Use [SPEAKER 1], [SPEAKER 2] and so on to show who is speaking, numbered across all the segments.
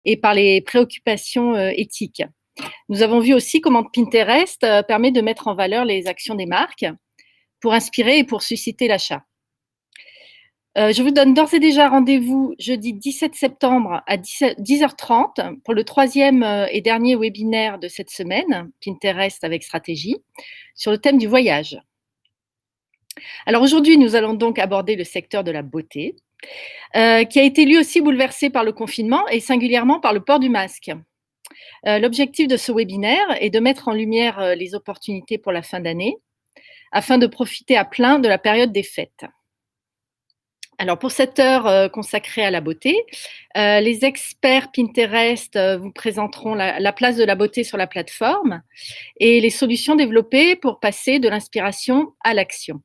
[SPEAKER 1] et par les préoccupations éthiques. Nous avons vu aussi comment Pinterest permet de mettre en valeur les actions des marques pour inspirer et pour susciter l'achat. Je vous donne d'ores et déjà rendez-vous jeudi 17 septembre à 10h30 pour le troisième et dernier webinaire de cette semaine, Pinterest avec stratégie, sur le thème du voyage. Alors aujourd'hui, nous allons donc aborder le secteur de la beauté, qui a été lui aussi bouleversé par le confinement et singulièrement par le port du masque. L'objectif de ce webinaire est de mettre en lumière les opportunités pour la fin d'année, afin de profiter à plein de la période des fêtes. Alors pour cette heure consacrée à la beauté, les experts Pinterest vous présenteront la place de la beauté sur la plateforme et les solutions développées pour passer de l'inspiration à l'action.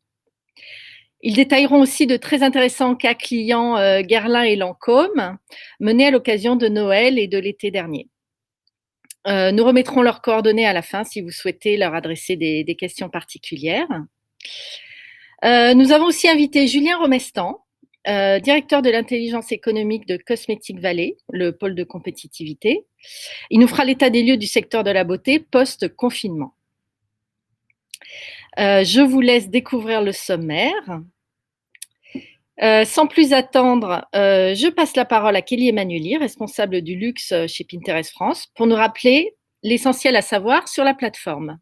[SPEAKER 1] Ils détailleront aussi de très intéressants cas clients Guerlain et Lancôme, menés à l'occasion de Noël et de l'été dernier. Nous remettrons leurs coordonnées à la fin si vous souhaitez leur adresser des questions particulières. Nous avons aussi invité Julien Romestan, directeur de l'intelligence économique de Cosmetic Valley, le pôle de compétitivité. Il nous fera l'état des lieux du secteur de la beauté post-confinement. Je vous laisse découvrir le sommaire. Sans plus attendre, je passe la parole à Kelly Emmanueli, responsable du luxe chez Pinterest France, pour nous rappeler l'essentiel à savoir sur la plateforme.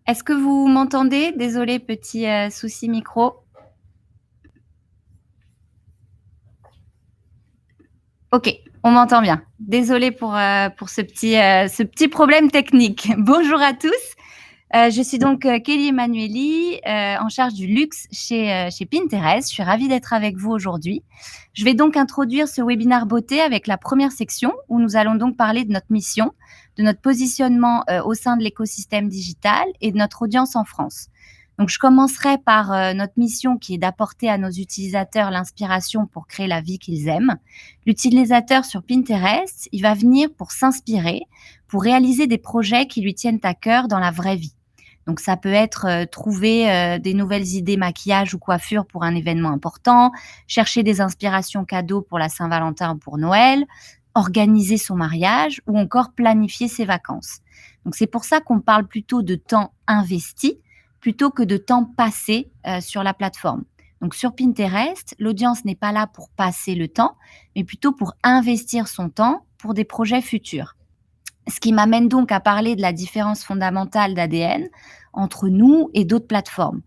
[SPEAKER 2] Est-ce que vous m'entendez? Désolée, petit souci micro. Ok, on m'entend bien. Désolée pour ce petit problème technique. Bonjour à tous. Je suis donc Kelly Emmanueli, en charge du luxe chez Pinterest. Je suis ravie d'être avec vous aujourd'hui. Je vais donc introduire ce webinaire beauté avec la première section où nous allons donc parler de notre mission, de notre positionnement au sein de l'écosystème digital et de notre audience en France. Donc, je commencerai par notre mission qui est d'apporter à nos utilisateurs l'inspiration pour créer la vie qu'ils aiment. L'utilisateur sur Pinterest, il va venir pour s'inspirer, pour réaliser des projets qui lui tiennent à cœur dans la vraie vie. Donc, ça peut être trouver des nouvelles idées maquillage ou coiffure pour un événement important, chercher des inspirations cadeaux pour la Saint-Valentin ou pour Noël, organiser son mariage ou encore planifier ses vacances. Donc, c'est pour ça qu'on parle plutôt de temps investi plutôt que de temps passé sur la plateforme. Donc, sur Pinterest, l'audience n'est pas là pour passer le temps, mais plutôt pour investir son temps pour des projets futurs. Ce qui m'amène donc à parler de la différence fondamentale d'ADN entre nous et d'autres plateformes.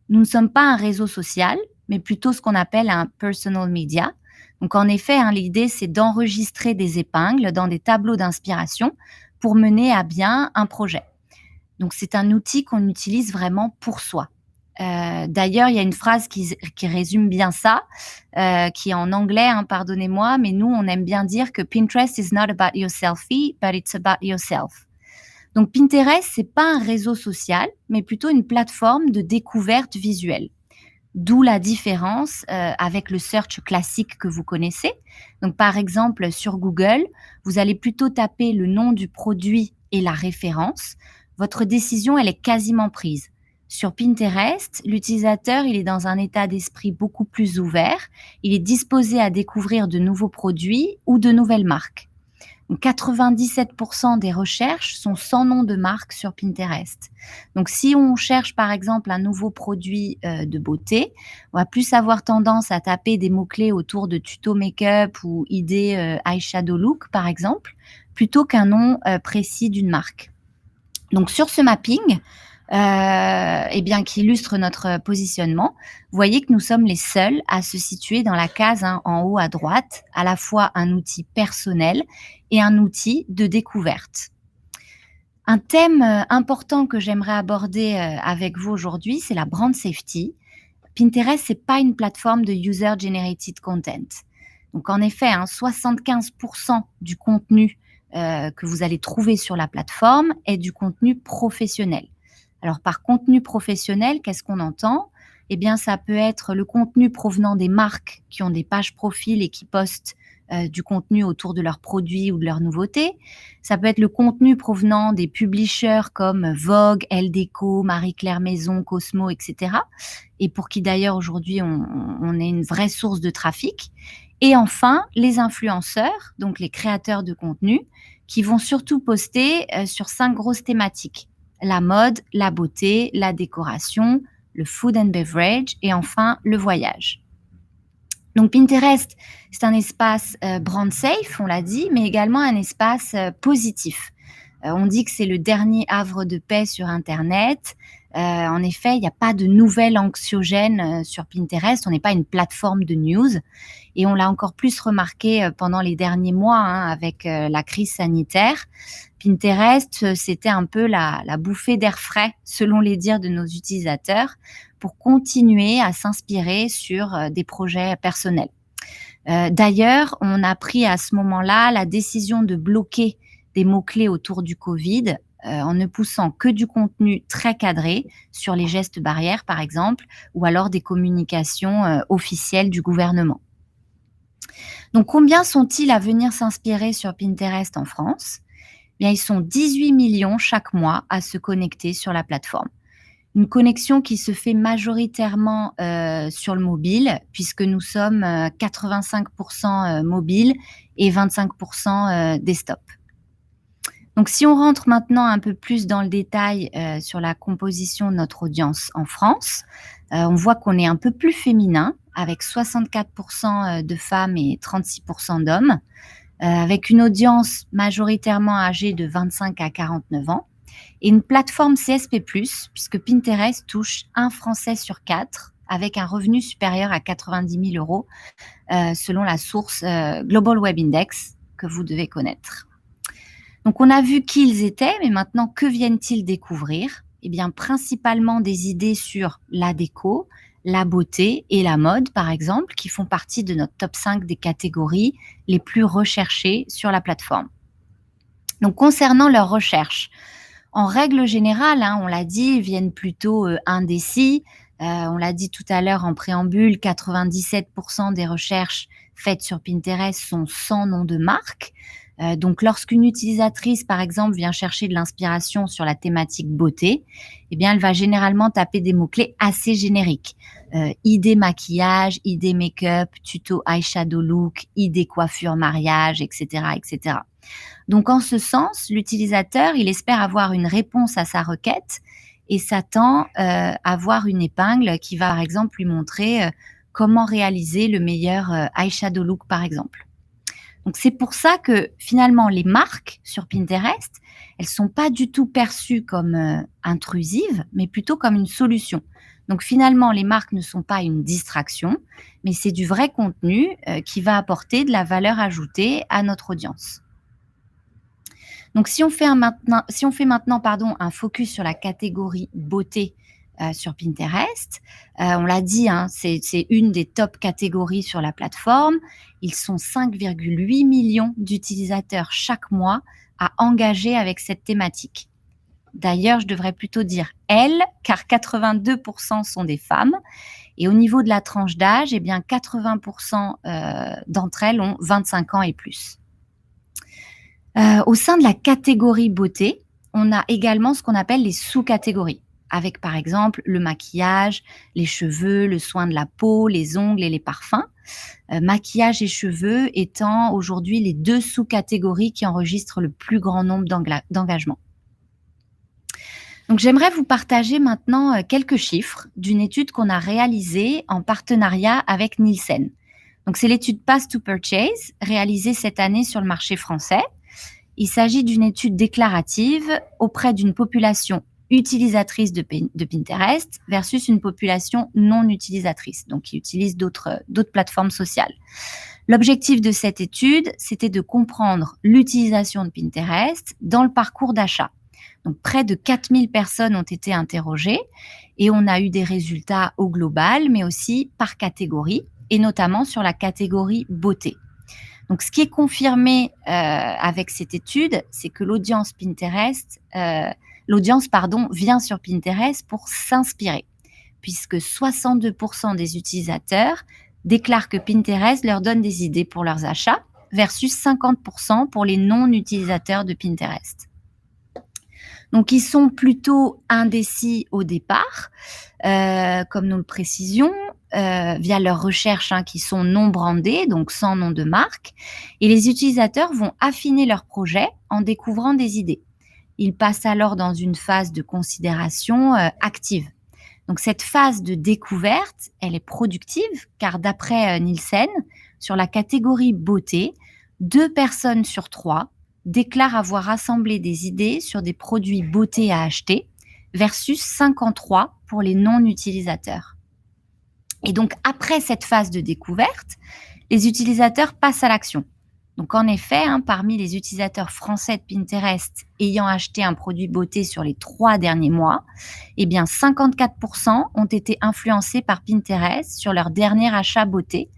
[SPEAKER 2] Nous ne sommes pas un réseau social, mais plutôt ce qu'on appelle un personal media. Donc en effet, l'idée, c'est d'enregistrer des épingles dans des tableaux d'inspiration pour mener à bien un projet. Donc c'est un outil qu'on utilise vraiment pour soi. D'ailleurs, il y a une phrase qui résume bien ça, qui est en anglais, pardonnez-moi, mais nous, on aime bien dire que Pinterest is not about your selfie, but it's about yourself. Donc Pinterest, c'est pas un réseau social, mais plutôt une plateforme de découverte visuelle. D'où la différence avec le search classique que vous connaissez. Donc par exemple, sur Google, vous allez plutôt taper le nom du produit et la référence. Votre décision, elle est quasiment prise. Sur Pinterest, l'utilisateur, il est dans un état d'esprit beaucoup plus ouvert. Il est disposé à découvrir de nouveaux produits ou de nouvelles marques. Donc 97% des recherches sont sans nom de marque sur Pinterest. Donc si on cherche par exemple un nouveau produit de beauté, on va plus avoir tendance à taper des mots-clés autour de tuto make-up ou idées eyeshadow look par exemple, plutôt qu'un nom précis d'une marque. Donc sur ce mapping, qui illustre notre positionnement. Vous voyez que nous sommes les seuls à se situer dans la case en haut à droite, à la fois un outil personnel et un outil de découverte. Un thème important que j'aimerais aborder avec vous aujourd'hui, c'est la brand safety. Pinterest, c'est pas une plateforme de user-generated content. Donc en effet, 75% du contenu que vous allez trouver sur la plateforme est du contenu professionnel. Alors par contenu professionnel, qu'est-ce qu'on entend ? Eh bien, ça peut être le contenu provenant des marques qui ont des pages profils et qui postent du contenu autour de leurs produits ou de leurs nouveautés. Ça peut être le contenu provenant des publishers comme Vogue, Elle Déco, Marie-Claire Maison, Cosmo, etc. Et pour qui d'ailleurs aujourd'hui on est une vraie source de trafic. Et enfin, les influenceurs, donc les créateurs de contenu, qui vont surtout poster sur 5 grosses thématiques. La mode, la beauté, la décoration, le food and beverage et enfin le voyage. Donc Pinterest, c'est un espace brand safe, on l'a dit, mais également un espace positif. On dit que c'est le dernier havre de paix sur Internet. En effet, il n'y a pas de nouvelles anxiogènes sur Pinterest. On n'est pas une plateforme de news. Et on l'a encore plus remarqué pendant les derniers mois avec la crise sanitaire. Pinterest, c'était un peu la bouffée d'air frais, selon les dires de nos utilisateurs, pour continuer à s'inspirer sur des projets personnels. D'ailleurs, on a pris à ce moment-là la décision de bloquer des mots-clés autour du Covid en ne poussant que du contenu très cadré sur les gestes barrières, par exemple, ou alors des communications officielles du gouvernement. Donc, combien sont-ils à venir s'inspirer sur Pinterest en France ? Bien, ils sont 18 millions chaque mois à se connecter sur la plateforme. Une connexion qui se fait majoritairement sur le mobile, puisque nous sommes 85% mobile et 25% desktop. Donc, si on rentre maintenant un peu plus dans le détail sur la composition de notre audience en France, on voit qu'on est un peu plus féminin, avec 64% de femmes et 36% d'hommes, avec une audience majoritairement âgée de 25 à 49 ans, et une plateforme CSP+, puisque Pinterest touche un Français sur 4, avec un revenu supérieur à 90 000 euros, selon la source Global Web Index, que vous devez connaître. Donc, on a vu qui ils étaient, mais maintenant, que viennent-ils découvrir ? Eh bien, principalement des idées sur la déco, la beauté et la mode, par exemple, qui font partie de notre top 5 des catégories les plus recherchées sur la plateforme. Donc, concernant leurs recherches, en règle générale, on l'a dit, ils viennent plutôt indécis. On l'a dit tout à l'heure en préambule, 97% des recherches faites sur Pinterest sont sans nom de marque. Donc, lorsqu'une utilisatrice, par exemple, vient chercher de l'inspiration sur la thématique beauté, eh bien, elle va généralement taper des mots-clés assez génériques. Idée maquillage, idée make-up, tuto eyeshadow look, idée coiffure mariage, etc., etc. Donc, en ce sens, l'utilisateur, il espère avoir une réponse à sa requête et s'attend à avoir une épingle qui va, par exemple, lui montrer comment réaliser le meilleur eyeshadow look, par exemple. Donc, c'est pour ça que finalement, les marques sur Pinterest, elles ne sont pas du tout perçues comme intrusives, mais plutôt comme une solution. Donc, finalement, les marques ne sont pas une distraction, mais c'est du vrai contenu qui va apporter de la valeur ajoutée à notre audience. Donc, si on fait maintenant un focus sur la catégorie beauté sur Pinterest, on l'a dit, c'est une des top catégories sur la plateforme. Ils sont 5,8 millions d'utilisateurs chaque mois à engager avec cette thématique. D'ailleurs, je devrais plutôt dire « elles », car 82% sont des femmes. Et au niveau de la tranche d'âge, eh bien 80% d'entre elles ont 25 ans et plus. Au sein de la catégorie beauté, on a également ce qu'on appelle les sous-catégories, avec par exemple le maquillage, les cheveux, le soin de la peau, les ongles et les parfums. Maquillage et cheveux étant aujourd'hui les 2 sous-catégories qui enregistrent le plus grand nombre d'engagements. Donc, j'aimerais vous partager maintenant quelques chiffres d'une étude qu'on a réalisée en partenariat avec Nielsen. Donc, c'est l'étude Path to Purchase réalisée cette année sur le marché français. Il s'agit d'une étude déclarative auprès d'une population utilisatrice de Pinterest versus une population non utilisatrice, donc qui utilise d'autres plateformes sociales. L'objectif de cette étude, c'était de comprendre l'utilisation de Pinterest dans le parcours d'achat. Donc, près de 4000 personnes ont été interrogées et on a eu des résultats au global, mais aussi par catégorie, et notamment sur la catégorie beauté. Donc, ce qui est confirmé avec cette étude, c'est que l'audience vient sur Pinterest pour s'inspirer, puisque 62% des utilisateurs déclarent que Pinterest leur donne des idées pour leurs achats, versus 50% pour les non-utilisateurs de Pinterest. Donc, ils sont plutôt indécis au départ, comme nous le précisions, via leurs recherches qui sont non brandées, donc sans nom de marque. Et les utilisateurs vont affiner leur projet en découvrant des idées. Ils passent alors dans une phase de considération active. Donc, cette phase de découverte, elle est productive, car d'après Nielsen, sur la catégorie beauté, 2 personnes sur 3 déclarent avoir rassemblé des idées sur des produits beauté à acheter, versus 53 pour les non-utilisateurs. Et donc, après cette phase de découverte, les utilisateurs passent à l'action. Donc, en effet, parmi les utilisateurs français de Pinterest ayant acheté un produit beauté sur les 3 derniers mois, 54% ont été influencés par Pinterest sur leur dernier achat beauté,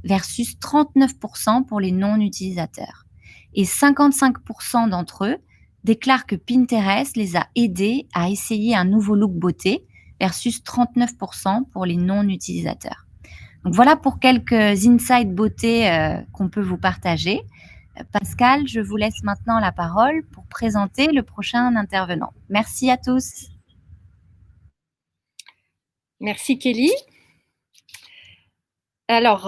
[SPEAKER 2] versus 39% pour les non-utilisateurs. Et 55% d'entre eux déclarent que Pinterest les a aidés à essayer un nouveau look beauté, versus 39% pour les non-utilisateurs. Donc voilà pour quelques insights beauté qu'on peut vous partager. Pascal, je vous laisse maintenant la parole pour présenter le prochain intervenant. Merci à tous.
[SPEAKER 1] Merci Kelly. Alors,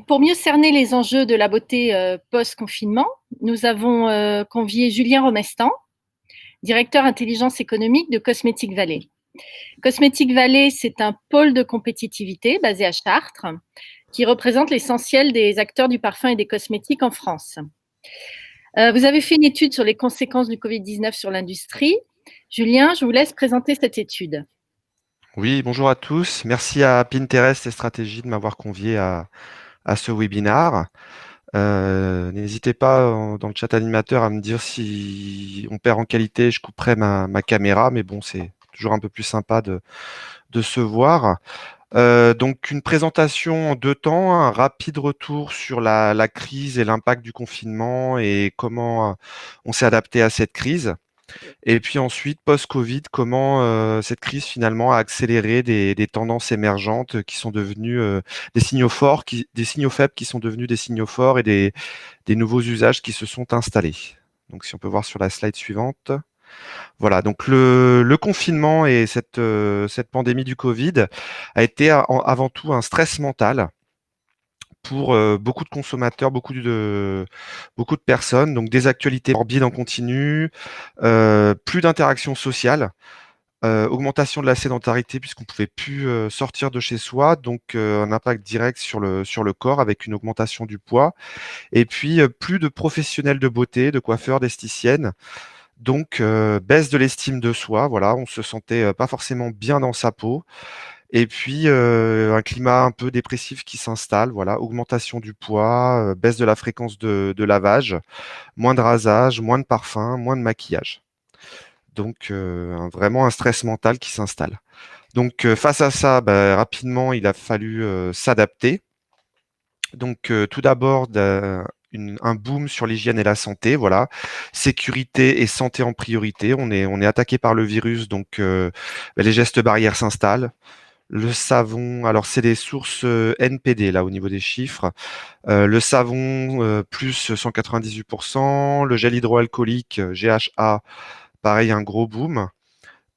[SPEAKER 1] pour mieux cerner les enjeux de la beauté post-confinement, nous avons convié Julien Romestan, directeur intelligence économique de Cosmetic Valley. Cosmetic Valley, c'est un pôle de compétitivité basé à Chartres qui représente l'essentiel des acteurs du parfum et des cosmétiques en France. Vous avez fait une étude sur les conséquences du Covid-19 sur l'industrie. Julien, je vous laisse présenter cette étude.
[SPEAKER 3] Oui, bonjour à tous. Merci à Pinterest et Stratégie de m'avoir convié à ce webinaire. N'hésitez pas dans le chat animateur à me dire si on perd en qualité, je couperai ma caméra, mais bon, c'est toujours un peu plus sympa de se voir. Donc une présentation en 2 temps, un rapide retour sur la crise et l'impact du confinement et comment on s'est adapté à cette crise. Et puis ensuite, post-Covid, comment cette crise finalement a accéléré des tendances émergentes qui sont devenues des signaux forts, des signaux faibles qui sont devenus des signaux forts et des nouveaux usages qui se sont installés. Donc si on peut voir sur la slide suivante. Voilà, donc le confinement et cette pandémie du Covid a été avant tout un stress mental pour beaucoup de consommateurs, beaucoup de personnes, donc des actualités morbides en continu, plus d'interaction sociale, augmentation de la sédentarité puisqu'on pouvait plus sortir de chez soi, donc un impact direct sur le corps avec une augmentation du poids, et puis plus de professionnels de beauté, de coiffeurs, d'esthéticiennes. Donc baisse de l'estime de soi, voilà, on se sentait pas forcément bien dans sa peau. Et puis un climat un peu dépressif qui s'installe, voilà, augmentation du poids, baisse de la fréquence de lavage, moins de rasage, moins de parfum, moins de maquillage. Donc vraiment un stress mental qui s'installe. Donc face à ça, rapidement, il a fallu s'adapter. Donc tout d'abord, un boom sur l'hygiène et la santé, voilà, sécurité et santé en priorité. On est attaqué par le virus, donc les gestes barrières s'installent. Le savon, alors c'est des sources NPD là au niveau des chiffres. Le savon plus 198%, le gel hydroalcoolique GHA, pareil un gros boom.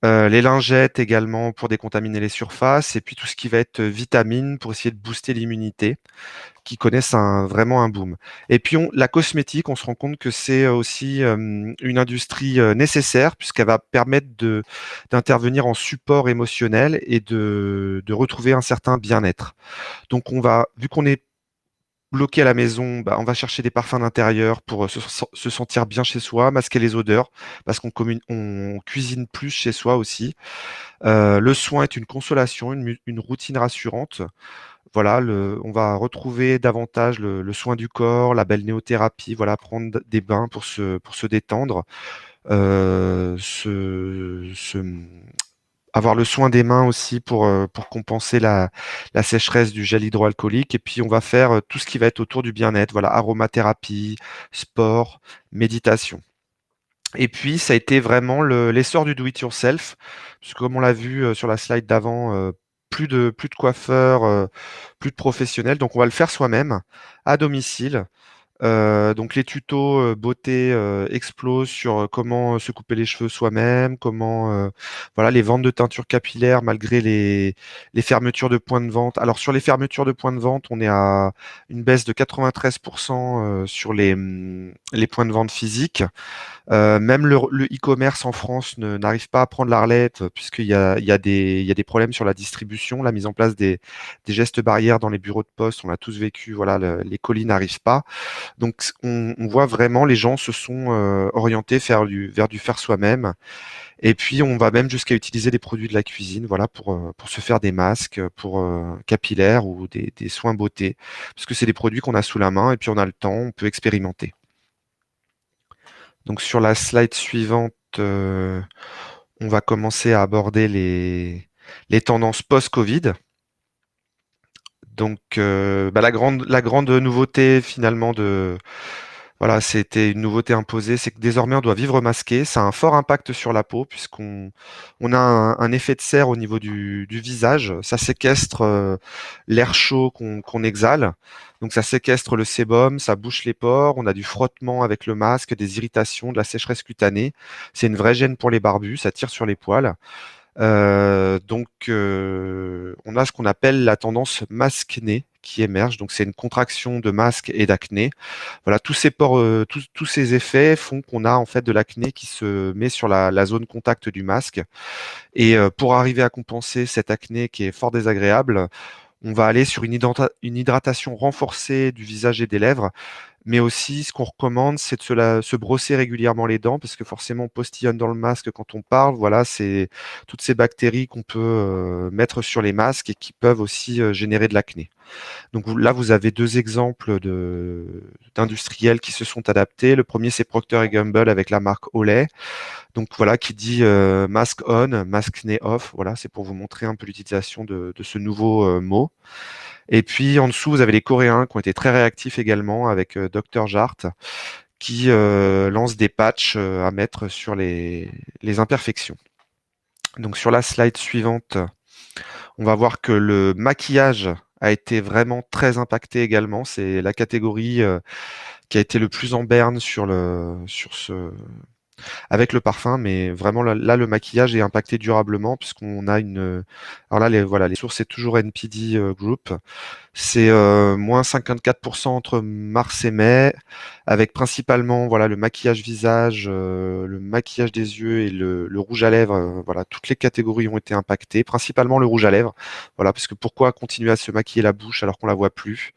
[SPEAKER 3] Les lingettes également pour décontaminer les surfaces et puis tout ce qui va être vitamines pour essayer de booster l'immunité, qui connaissent vraiment un boom. Et puis la cosmétique, on se rend compte que c'est aussi une industrie nécessaire puisqu'elle va permettre d'intervenir en support émotionnel et de retrouver un certain bien-être. Donc vu qu'on est bloqué à la maison, on va chercher des parfums d'intérieur pour se sentir bien chez soi, masquer les odeurs, parce on cuisine plus chez soi aussi. Le soin est une consolation, une routine rassurante. Voilà, on va retrouver davantage le soin du corps, la belle néothérapie, voilà, prendre des bains pour se détendre, euh, se, se- avoir le soin des mains aussi pour compenser la sécheresse du gel hydroalcoolique. Et puis, on va faire tout ce qui va être autour du bien-être, voilà, aromathérapie, sport, méditation. Et puis, ça a été vraiment l'essor du do-it-yourself, puisque comme on l'a vu sur la slide d'avant, plus de coiffeurs, plus de professionnels. Donc, on va le faire soi-même, à domicile. Donc les tutos beauté explosent sur comment se couper les cheveux soi-même, comment voilà les ventes de teinture capillaire malgré les fermetures de points de vente. Alors sur les fermetures de points de vente, on est à une baisse de 93% sur les points de vente physiques. Même le e-commerce en France n'arrive pas à prendre la relève il y a des problèmes sur la distribution, la mise en place des gestes barrières dans les bureaux de poste. On l'a tous vécu, voilà, les colis n'arrivent pas. Donc, on voit vraiment les gens se sont orientés vers du faire soi-même. Et puis, on va même jusqu'à utiliser des produits de la cuisine, voilà, pour se faire des masques, pour capillaires ou des soins beauté, parce que c'est des produits qu'on a sous la main et puis on a le temps, on peut expérimenter. Donc, sur la slide suivante, on va commencer à aborder les tendances post-Covid. Donc, la grande nouveauté finalement voilà, c'était une nouveauté imposée, c'est que désormais on doit vivre masqué. Ça a un fort impact sur la peau puisqu'on a un effet de serre au niveau du visage. Ça séquestre l'air chaud qu'on exhale. Donc ça séquestre le sébum, ça bouche les pores. On a du frottement avec le masque, des irritations, de la sécheresse cutanée. C'est une vraie gêne pour les barbus, ça tire sur les poils. On a ce qu'on appelle la tendance masque-nez qui émerge. Donc, c'est une contraction de masque et d'acné. Voilà, tous ces effets font qu'on a en fait de l'acné qui se met sur la zone contact du masque. Et pour arriver à compenser cette acné qui est fort désagréable, on va aller sur une hydratation renforcée du visage et des lèvres, mais aussi ce qu'on recommande, c'est de se brosser régulièrement les dents, parce que forcément on postillonne dans le masque quand on parle. Voilà, c'est toutes ces bactéries qu'on peut mettre sur les masques et qui peuvent aussi générer de l'acné. Donc là, vous avez deux exemples d'industriels qui se sont adaptés. Le premier, c'est Procter & Gamble avec la marque Olay. Donc voilà, qui dit mask on, mask nez off. Voilà, c'est pour vous montrer un peu l'utilisation de ce nouveau mot. Et puis en dessous, vous avez les Coréens qui ont été très réactifs également avec Dr Jart qui lance des patchs à mettre sur les imperfections. Donc sur la slide suivante, on va voir que le maquillage a été vraiment très impacté également. C'est la catégorie qui a été le plus en berne avec le parfum, mais vraiment là, le maquillage est impacté durablement puisqu'on a alors là, les sources, c'est toujours NPD Group. C'est moins 54% entre mars et mai, avec principalement voilà le maquillage visage, le maquillage des yeux et le rouge à lèvres. Voilà, toutes les catégories ont été impactées, principalement le rouge à lèvres. Voilà, parce que pourquoi continuer à se maquiller la bouche alors qu'on la voit plus?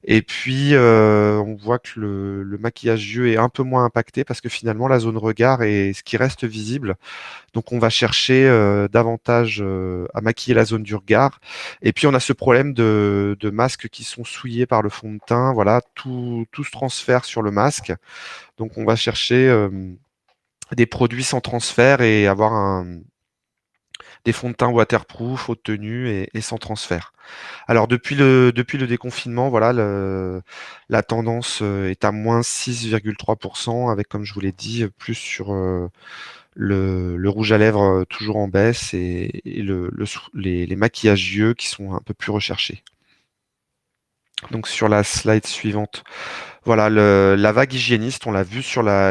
[SPEAKER 3] Et puis, on voit que le maquillage yeux est un peu moins impacté parce que finalement, la zone regard est ce qui reste visible. Donc, on va chercher davantage à maquiller la zone du regard. Et puis, on a ce problème de masques qui sont souillés par le fond de teint. Voilà, tout se transfère sur le masque. Donc, on va chercher des produits sans transfert et avoir des fonds de teint waterproof, haute tenue et sans transfert. Alors depuis le déconfinement, voilà, la tendance est à moins 6,3% avec, comme je vous l'ai dit, plus sur le rouge à lèvres toujours en baisse et les maquillages yeux qui sont un peu plus recherchés. Donc sur la slide suivante, voilà, la vague hygiéniste, on l'a vu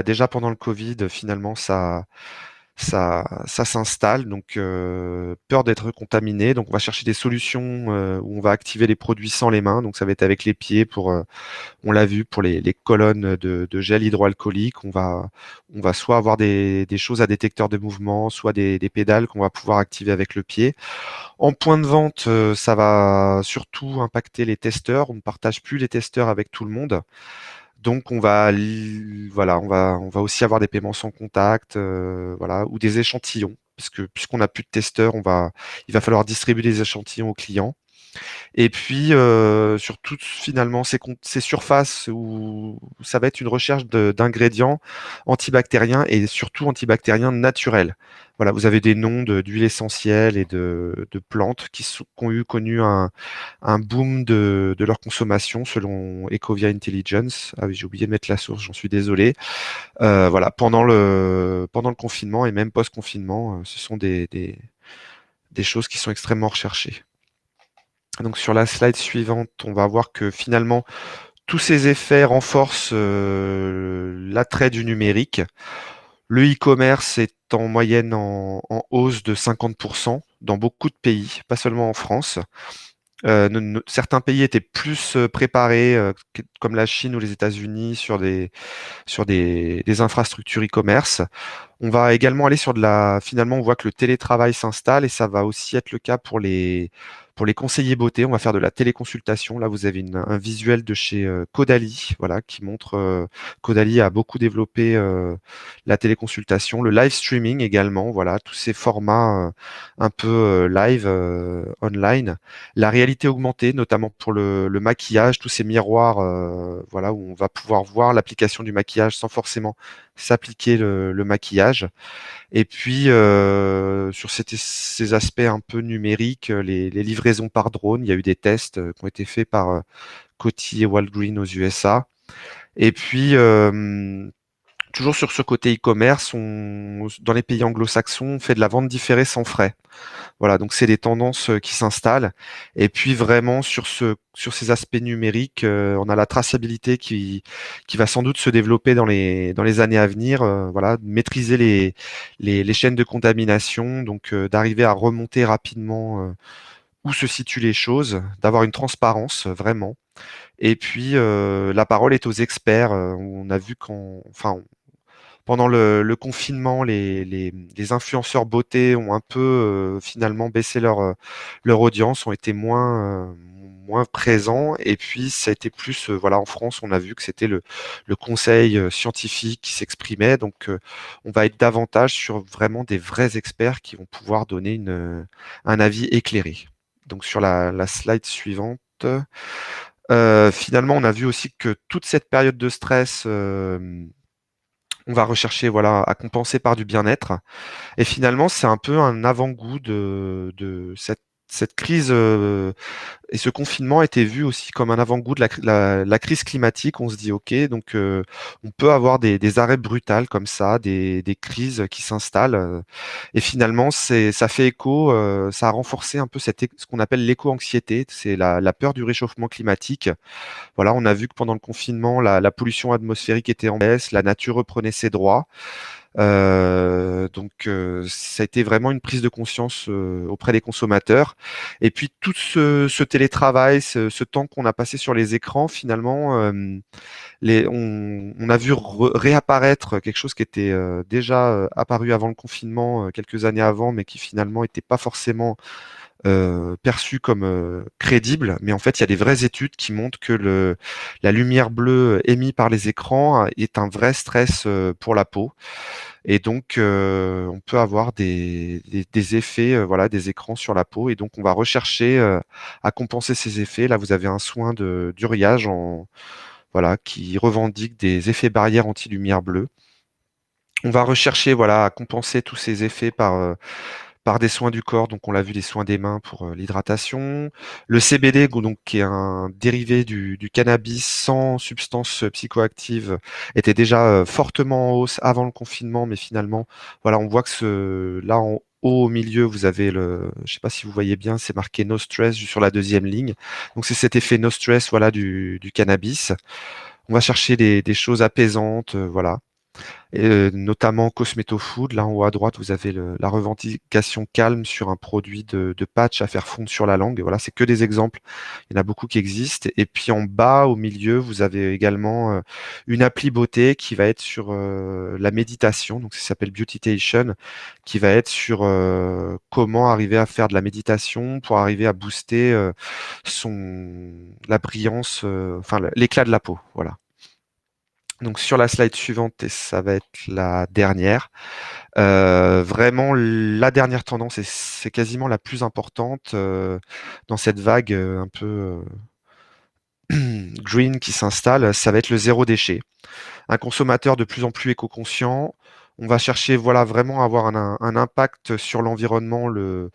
[SPEAKER 3] déjà pendant le Covid, finalement ça s'installe, donc peur d'être contaminé. Donc on va chercher des solutions où on va activer les produits sans les mains. Donc ça va être avec les pieds pour, on l'a vu pour les colonnes de gel hydroalcoolique. On va soit avoir des choses à détecteur de mouvement, soit des pédales qu'on va pouvoir activer avec le pied. En point de vente, ça va surtout impacter les testeurs. On ne partage plus les testeurs avec tout le monde. Donc voilà, on va aussi avoir des paiements sans contact, voilà, ou des échantillons, parce que puisqu'on n'a plus de testeurs, il va falloir distribuer des échantillons aux clients. Et puis surtout finalement ces surfaces où ça va être une recherche d'ingrédients antibactériens et surtout antibactériens naturels. Voilà, vous avez des noms d'huiles essentielles et de plantes qui ont connu un boom de leur consommation selon Ecovia Intelligence. Ah oui, j'ai oublié de mettre la source, j'en suis désolé. Voilà, pendant le confinement et même post-confinement, ce sont des choses qui sont extrêmement recherchées. Donc sur la slide suivante, on va voir que finalement, tous ces effets renforcent l'attrait du numérique. Le e-commerce est en moyenne en hausse de 50% dans beaucoup de pays, pas seulement en France. Certains pays étaient plus préparés, comme la Chine ou les États-Unis, sur des infrastructures e-commerce. On va également aller finalement, on voit que le télétravail s'installe et ça va aussi être le cas pour les conseillers beauté. On va faire de la téléconsultation. Là, vous avez un visuel de chez Caudalie, voilà, qui montre Caudalie a beaucoup développé la téléconsultation, le live streaming également, voilà, tous ces formats un peu live, online. La réalité augmentée, notamment pour le maquillage, tous ces miroirs, voilà, où on va pouvoir voir l'application du maquillage sans forcément s'appliquer le maquillage. Et puis sur ces aspects un peu numériques, les livraisons par drone, il y a eu des tests qui ont été faits par Coty et Walgreens aux USA. Et puis toujours sur ce côté e-commerce, dans les pays anglo-saxons, on fait de la vente différée sans frais. Voilà, donc c'est des tendances qui s'installent. Et puis vraiment sur ces aspects numériques, on a la traçabilité qui va sans doute se développer dans les années à venir. Voilà, maîtriser les chaînes de contamination, donc d'arriver à remonter rapidement où se situent les choses, d'avoir une transparence vraiment. Et puis la parole est aux experts. On a vu pendant le confinement, les influenceurs beauté ont un peu finalement baissé leur audience, ont été moins présents. Et puis ça a été plus, voilà, en France, on a vu que c'était le conseil scientifique qui s'exprimait. Donc on va être davantage sur vraiment des vrais experts qui vont pouvoir donner un avis éclairé. Donc sur la slide suivante. Finalement, on a vu aussi que toute cette période de stress, on va rechercher, voilà, à compenser par du bien-être. Et finalement, c'est un peu un avant-goût de cette crise, et ce confinement a été vu aussi comme un avant-goût de la crise climatique. On se dit, OK, donc on peut avoir des arrêts brutaux comme ça, des crises qui s'installent. Et finalement, ça fait écho, ça a renforcé un peu ce qu'on appelle l'éco-anxiété. C'est la peur du réchauffement climatique. Voilà, on a vu que pendant le confinement, la pollution atmosphérique était en baisse, la nature reprenait ses droits. Donc ça a été vraiment une prise de conscience auprès des consommateurs. Et puis tout ce télétravail, ce temps qu'on a passé sur les écrans, finalement, on a vu réapparaître quelque chose qui était déjà apparu avant le confinement, quelques années avant, mais qui finalement n'était pas forcément perçu comme crédible, mais en fait, il y a des vraies études qui montrent que la lumière bleue émise par les écrans est un vrai stress pour la peau. Et donc, on peut avoir des effets, voilà, des écrans sur la peau. Et donc, on va rechercher à compenser ces effets. Là, vous avez un soin d'Uriage voilà, qui revendique des effets barrières anti-lumière bleue. On va rechercher, voilà, à compenser tous ces effets par des soins du corps, donc on l'a vu, des soins des mains pour l'hydratation. Le CBD, donc, qui est un dérivé du cannabis sans substance psychoactive, était déjà fortement en hausse avant le confinement, mais finalement, voilà, on voit que là en haut au milieu, vous avez je sais pas si vous voyez bien, c'est marqué No Stress sur la deuxième ligne. Donc c'est cet effet No Stress, voilà, du cannabis. On va chercher des choses apaisantes, voilà. notamment Cosmeto Food. Là en haut à droite, vous avez la revendication calme sur un produit de patch à faire fondre sur la langue. Voilà, c'est que des exemples. Il y en a beaucoup qui existent. Et puis en bas, au milieu, vous avez également une appli beauté qui va être sur la méditation. Donc ça s'appelle Beautytation, qui va être sur comment arriver à faire de la méditation pour arriver à booster la brillance, enfin l'éclat de la peau. Voilà. Donc sur la slide suivante, et ça va être la dernière, vraiment la dernière tendance, et c'est quasiment la plus importante dans cette vague un peu green qui s'installe, ça va être le zéro déchet. Un consommateur de plus en plus éco-conscient. On va chercher voilà, vraiment à avoir un impact sur l'environnement le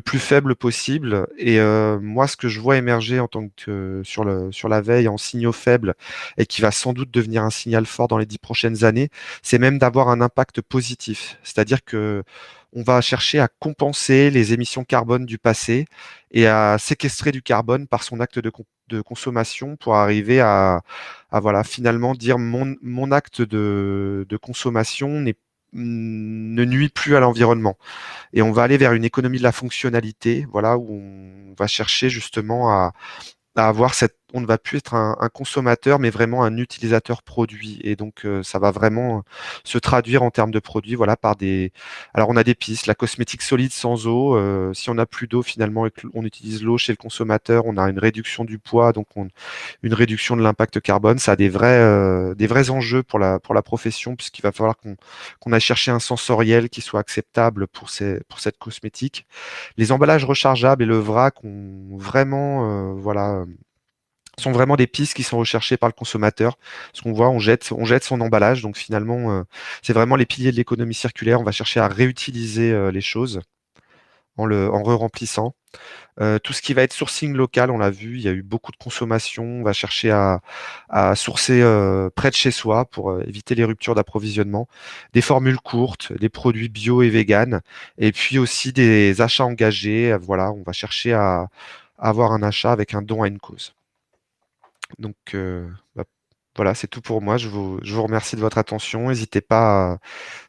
[SPEAKER 3] plus faible possible. Et moi, ce que je vois émerger en tant que sur la veille en signaux faibles et qui va sans doute devenir un signal fort dans les 10 prochaines années, c'est même d'avoir un impact positif. C'est-à-dire que on va chercher à compenser les émissions carbone du passé et à séquestrer du carbone par son acte de consommation pour arriver à voilà, finalement dire mon acte de consommation ne nuit plus à l'environnement. Et on va aller vers une économie de la fonctionnalité, voilà, où on va chercher justement à avoir on ne va plus être un consommateur, mais vraiment un utilisateur produit. Et donc, ça va vraiment se traduire en termes de produits, voilà, par alors on a des pistes, la cosmétique solide sans eau. Si on n'a plus d'eau, finalement, et on utilise l'eau chez le consommateur, on a une réduction du poids, donc une réduction de l'impact carbone. Ça a des vrais enjeux pour la profession, puisqu'il va falloir qu'on aille chercher un sensoriel qui soit acceptable pour cette cosmétique. Les emballages rechargeables et le vrac ont vraiment, voilà, sont vraiment des pistes qui sont recherchées par le consommateur. Ce qu'on voit, on jette son emballage. Donc finalement, c'est vraiment les piliers de l'économie circulaire. On va chercher à réutiliser les choses en re-remplissant. Tout ce qui va être sourcing local, on l'a vu, il y a eu beaucoup de consommation. On va chercher à sourcer près de chez soi pour éviter les ruptures d'approvisionnement. Des formules courtes, des produits bio et vegan, et puis aussi des achats engagés. Voilà, on va chercher à avoir un achat avec un don à une cause. Donc bah, voilà, c'est tout pour moi. Je vous remercie de votre attention. N'hésitez pas,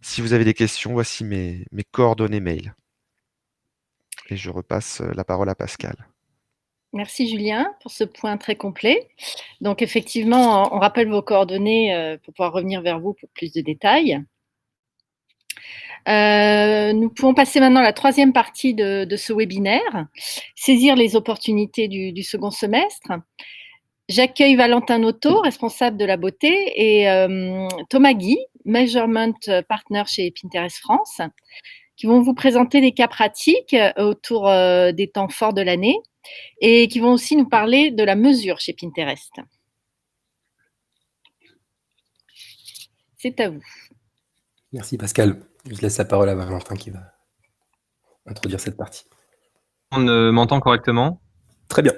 [SPEAKER 3] si vous avez des questions, voici mes coordonnées mail. Et je repasse la parole à Pascal.
[SPEAKER 1] Merci Julien pour ce point très complet. Donc effectivement, on rappelle vos coordonnées pour pouvoir revenir vers vous pour plus de détails. Nous pouvons passer maintenant à la troisième partie de ce webinaire, saisir les opportunités du second semestre. J'accueille Valentin Noto, responsable de la beauté, et Thomas Guy, Measurement Partner chez Pinterest France, qui vont vous présenter des cas pratiques autour des temps forts de l'année et qui vont aussi nous parler de la mesure chez Pinterest. C'est à vous.
[SPEAKER 4] Merci Pascal. Je laisse la parole à Valentin qui va introduire cette partie.
[SPEAKER 5] On m'entend correctement?
[SPEAKER 4] Très bien.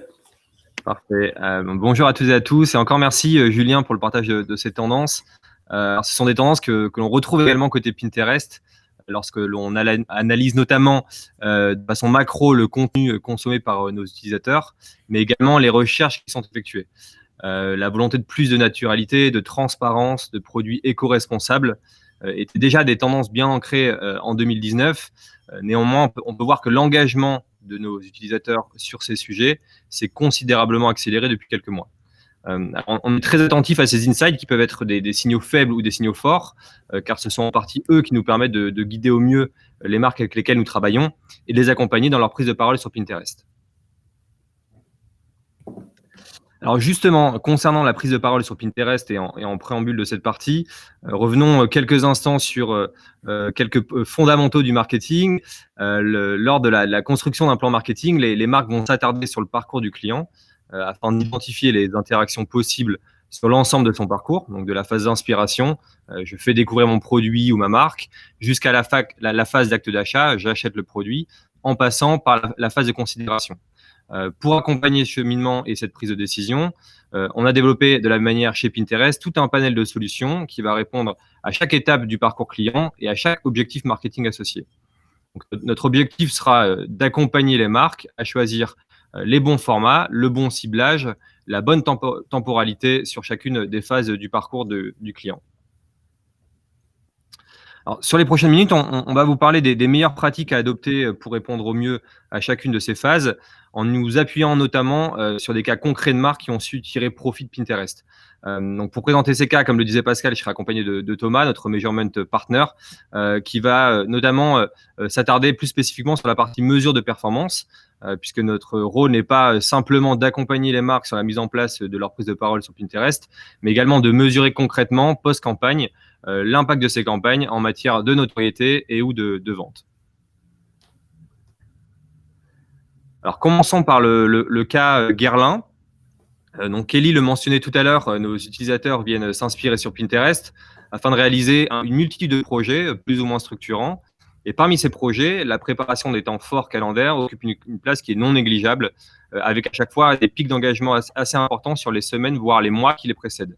[SPEAKER 5] Parfait. Bonjour à toutes et à tous et encore merci Julien pour le partage de ces tendances. Alors, ce sont des tendances que l'on retrouve également côté Pinterest lorsque l'on analyse notamment de façon macro le contenu consommé par nos utilisateurs, mais également les recherches qui sont effectuées. La volonté de plus de naturalité, de transparence, de produits éco-responsables étaient déjà des tendances bien ancrées en 2019. Néanmoins, on peut voir que l'engagement de nos utilisateurs sur ces sujets s'est considérablement accéléré depuis quelques mois. On est très attentif à ces insights qui peuvent être des signaux faibles ou des signaux forts, car ce sont en partie eux qui nous permettent de guider au mieux les marques avec lesquelles nous travaillons et de les accompagner dans leur prise de parole sur Pinterest. Alors justement, concernant la prise de parole sur Pinterest et en préambule de cette partie, revenons quelques instants sur quelques fondamentaux du marketing. Lors de la construction d'un plan marketing, les marques vont s'attarder sur le parcours du client afin d'identifier les interactions possibles sur l'ensemble de son parcours, donc de la phase d'inspiration, je fais découvrir mon produit ou ma marque, jusqu'à la phase d'acte d'achat, j'achète le produit, en passant par la phase de considération. Pour accompagner ce cheminement et cette prise de décision, on a développé de la même manière chez Pinterest tout un panel de solutions qui va répondre à chaque étape du parcours client et à chaque objectif marketing associé. Donc, notre objectif sera d'accompagner les marques à choisir les bons formats, le bon ciblage, la bonne temporalité sur chacune des phases du parcours du client. Alors, sur les prochaines minutes, on va vous parler des meilleures pratiques à adopter pour répondre au mieux à chacune de ces phases, en nous appuyant notamment sur des cas concrets de marques qui ont su tirer profit de Pinterest. Donc, pour présenter ces cas, comme le disait Pascal, je serai accompagné de Thomas, notre measurement partner, qui va notamment s'attarder plus spécifiquement sur la partie mesure de performance, puisque notre rôle n'est pas simplement d'accompagner les marques sur la mise en place de leur prise de parole sur Pinterest, mais également de mesurer concrètement, post-campagne, l'impact de ces campagnes en matière de notoriété et ou de vente. Alors, commençons par le cas Guerlain. Donc, Kelly le mentionnait tout à l'heure, nos utilisateurs viennent s'inspirer sur Pinterest afin de réaliser une multitude de projets plus ou moins structurants. Et parmi ces projets, la préparation des temps forts calendaires occupe une place qui est non négligeable, avec à chaque fois des pics d'engagement assez importants sur les semaines, voire les mois qui les précèdent.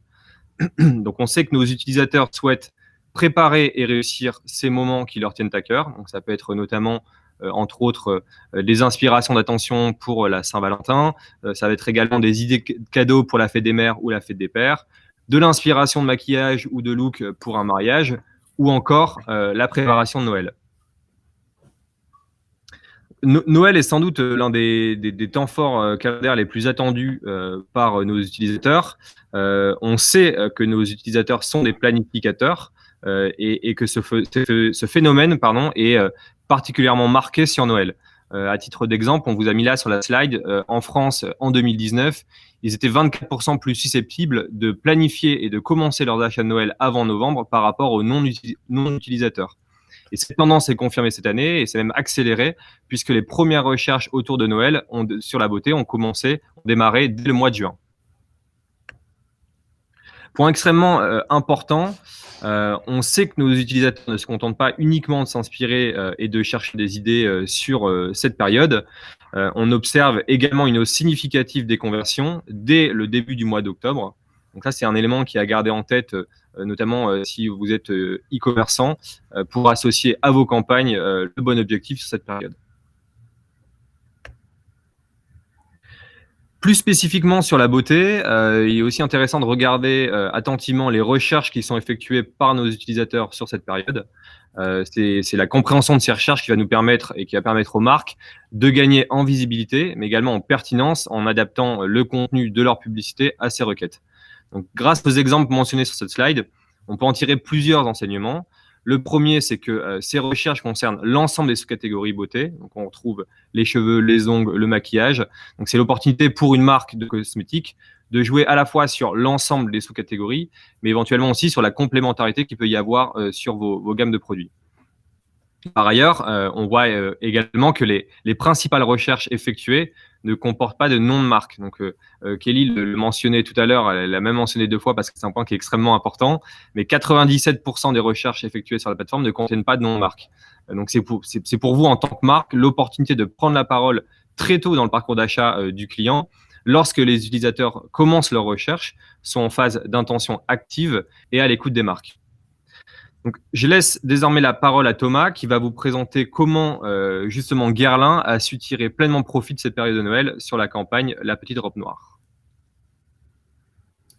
[SPEAKER 5] Donc, on sait que nos utilisateurs souhaitent préparer et réussir ces moments qui leur tiennent à cœur. Donc, ça peut être notamment entre autres des inspirations d'attention pour la Saint-Valentin, ça va être également des idées de cadeaux pour la fête des mères ou la fête des pères, de l'inspiration de maquillage ou de look pour un mariage, ou encore la préparation de Noël. Noël est sans doute l'un des temps forts calendaires les plus attendus par nos utilisateurs. On sait que nos utilisateurs sont des planificateurs et que ce phénomène est particulièrement marqué sur Noël. À titre d'exemple, on vous a mis là sur la slide, en France, en 2019, ils étaient 24% plus susceptibles de planifier et de commencer leurs achats de Noël avant novembre par rapport aux non-utilisateurs. Et cette tendance est confirmée cette année et c'est même accéléré puisque les premières recherches autour de Noël sur la beauté ont démarré dès le mois de juin. Point extrêmement important, on sait que nos utilisateurs ne se contentent pas uniquement de s'inspirer et de chercher des idées sur cette période. On observe également une hausse significative des conversions dès le début du mois d'octobre. Donc ça, c'est un élément qui est à garder en tête, notamment si vous êtes e-commerçant, pour associer à vos campagnes le bon objectif sur cette période. Plus spécifiquement sur la beauté, il est aussi intéressant de regarder attentivement les recherches qui sont effectuées par nos utilisateurs sur cette période. C'est la compréhension de ces recherches qui va nous permettre et qui va permettre aux marques de gagner en visibilité, mais également en pertinence en adaptant le contenu de leur publicité à ces requêtes. Donc, grâce aux exemples mentionnés sur cette slide, on peut en tirer plusieurs enseignements. Le premier, c'est que ces recherches concernent l'ensemble des sous-catégories beauté. Donc, on retrouve les cheveux, les ongles, le maquillage. Donc, c'est l'opportunité pour une marque de cosmétiques de jouer à la fois sur l'ensemble des sous-catégories, mais éventuellement aussi sur la complémentarité qu'il peut y avoir sur vos gammes de produits. Par ailleurs, on voit également que les principales recherches effectuées ne comportent pas de nom de marque. Donc, Kelly le mentionnait tout à l'heure, elle l'a même mentionné 2 fois parce que c'est un point qui est extrêmement important, mais 97% des recherches effectuées sur la plateforme ne contiennent pas de nom de marque. Donc, c'est pour vous, en tant que marque, l'opportunité de prendre la parole très tôt dans le parcours d'achat du client, lorsque les utilisateurs commencent leurs recherches, sont en phase d'intention active et à l'écoute des marques. Donc, je laisse désormais la parole à Thomas qui va vous présenter comment justement Guerlain a su tirer pleinement profit de cette période de Noël sur la campagne La Petite Robe Noire.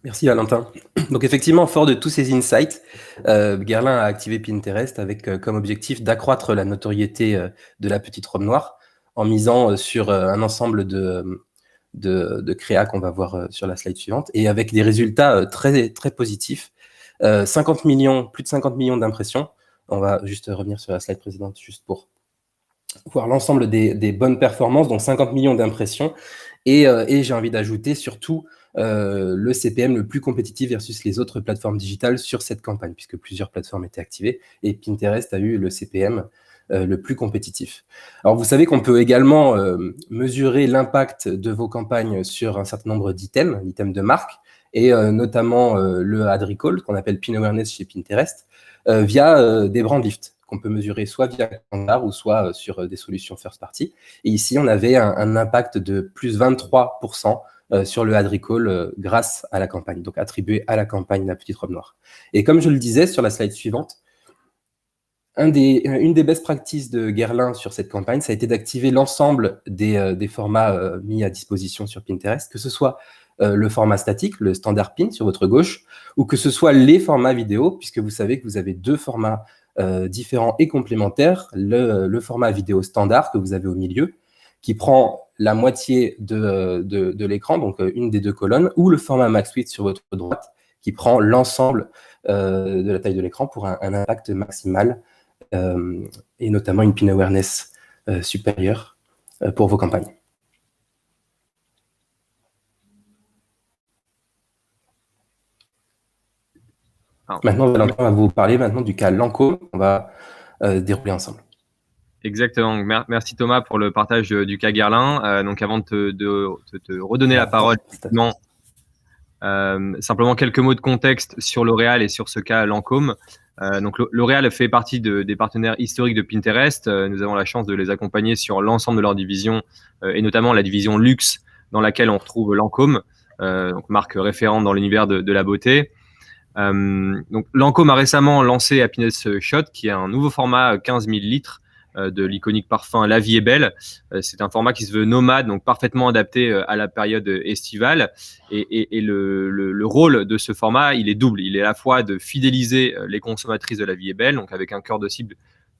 [SPEAKER 4] Merci Valentin. Donc effectivement, fort de tous ces insights, Guerlain a activé Pinterest avec comme objectif d'accroître la notoriété de La Petite Robe Noire en misant sur un ensemble de créas qu'on va voir sur la slide suivante et avec des résultats très, très positifs. 50 millions, plus de 50 millions d'impressions. On va juste revenir sur la slide précédente juste pour voir l'ensemble des bonnes performances, donc 50 millions d'impressions. Et j'ai envie d'ajouter surtout le CPM le plus compétitif versus les autres plateformes digitales sur cette campagne, puisque plusieurs plateformes étaient activées et Pinterest a eu le CPM le plus compétitif. Alors, vous savez qu'on peut également mesurer l'impact de vos campagnes sur un certain nombre d'items de marque, et notamment le ad recall, qu'on appelle Pin Awareness chez Pinterest, via des brand lifts, qu'on peut mesurer soit via Kantar ou soit sur des solutions first party. Et ici, on avait un impact de plus 23% sur le ad recall grâce à la campagne, donc attribué à la campagne La Petite Robe Noire. Et comme je le disais sur la slide suivante, une des best practices de Guerlain sur cette campagne, ça a été d'activer l'ensemble des formats mis à disposition sur Pinterest, que ce soit le format statique, le standard pin sur votre gauche, ou que ce soit les formats vidéo, puisque vous savez que vous avez 2 formats différents et complémentaires. Le format vidéo standard que vous avez au milieu, qui prend la moitié de l'écran, donc une des deux colonnes, ou le format Max Width sur votre droite, qui prend l'ensemble de la taille de l'écran pour un impact maximal, et notamment une pin awareness supérieure pour vos campagnes. Maintenant, Valentin va vous parler du cas Lancôme qu'on va dérouler ensemble.
[SPEAKER 5] Exactement. Merci Thomas pour le partage du cas Guerlain. Donc avant de te redonner la parole, simplement quelques mots de contexte sur L'Oréal et sur ce cas Lancôme. Donc L'Oréal fait partie des partenaires historiques de Pinterest. Nous avons la chance de les accompagner sur l'ensemble de leur division et notamment la division luxe dans laquelle on retrouve Lancôme, donc marque référente dans l'univers de la beauté. Donc Lancôme a récemment lancé Happiness Shot, qui est un nouveau format 15 000 litres de l'iconique parfum La Vie est Belle. C'est un format qui se veut nomade, donc parfaitement adapté à la période estivale. Et le rôle de ce format, il est double. Il est à la fois de fidéliser les consommatrices de La Vie est Belle, donc avec un cœur de cible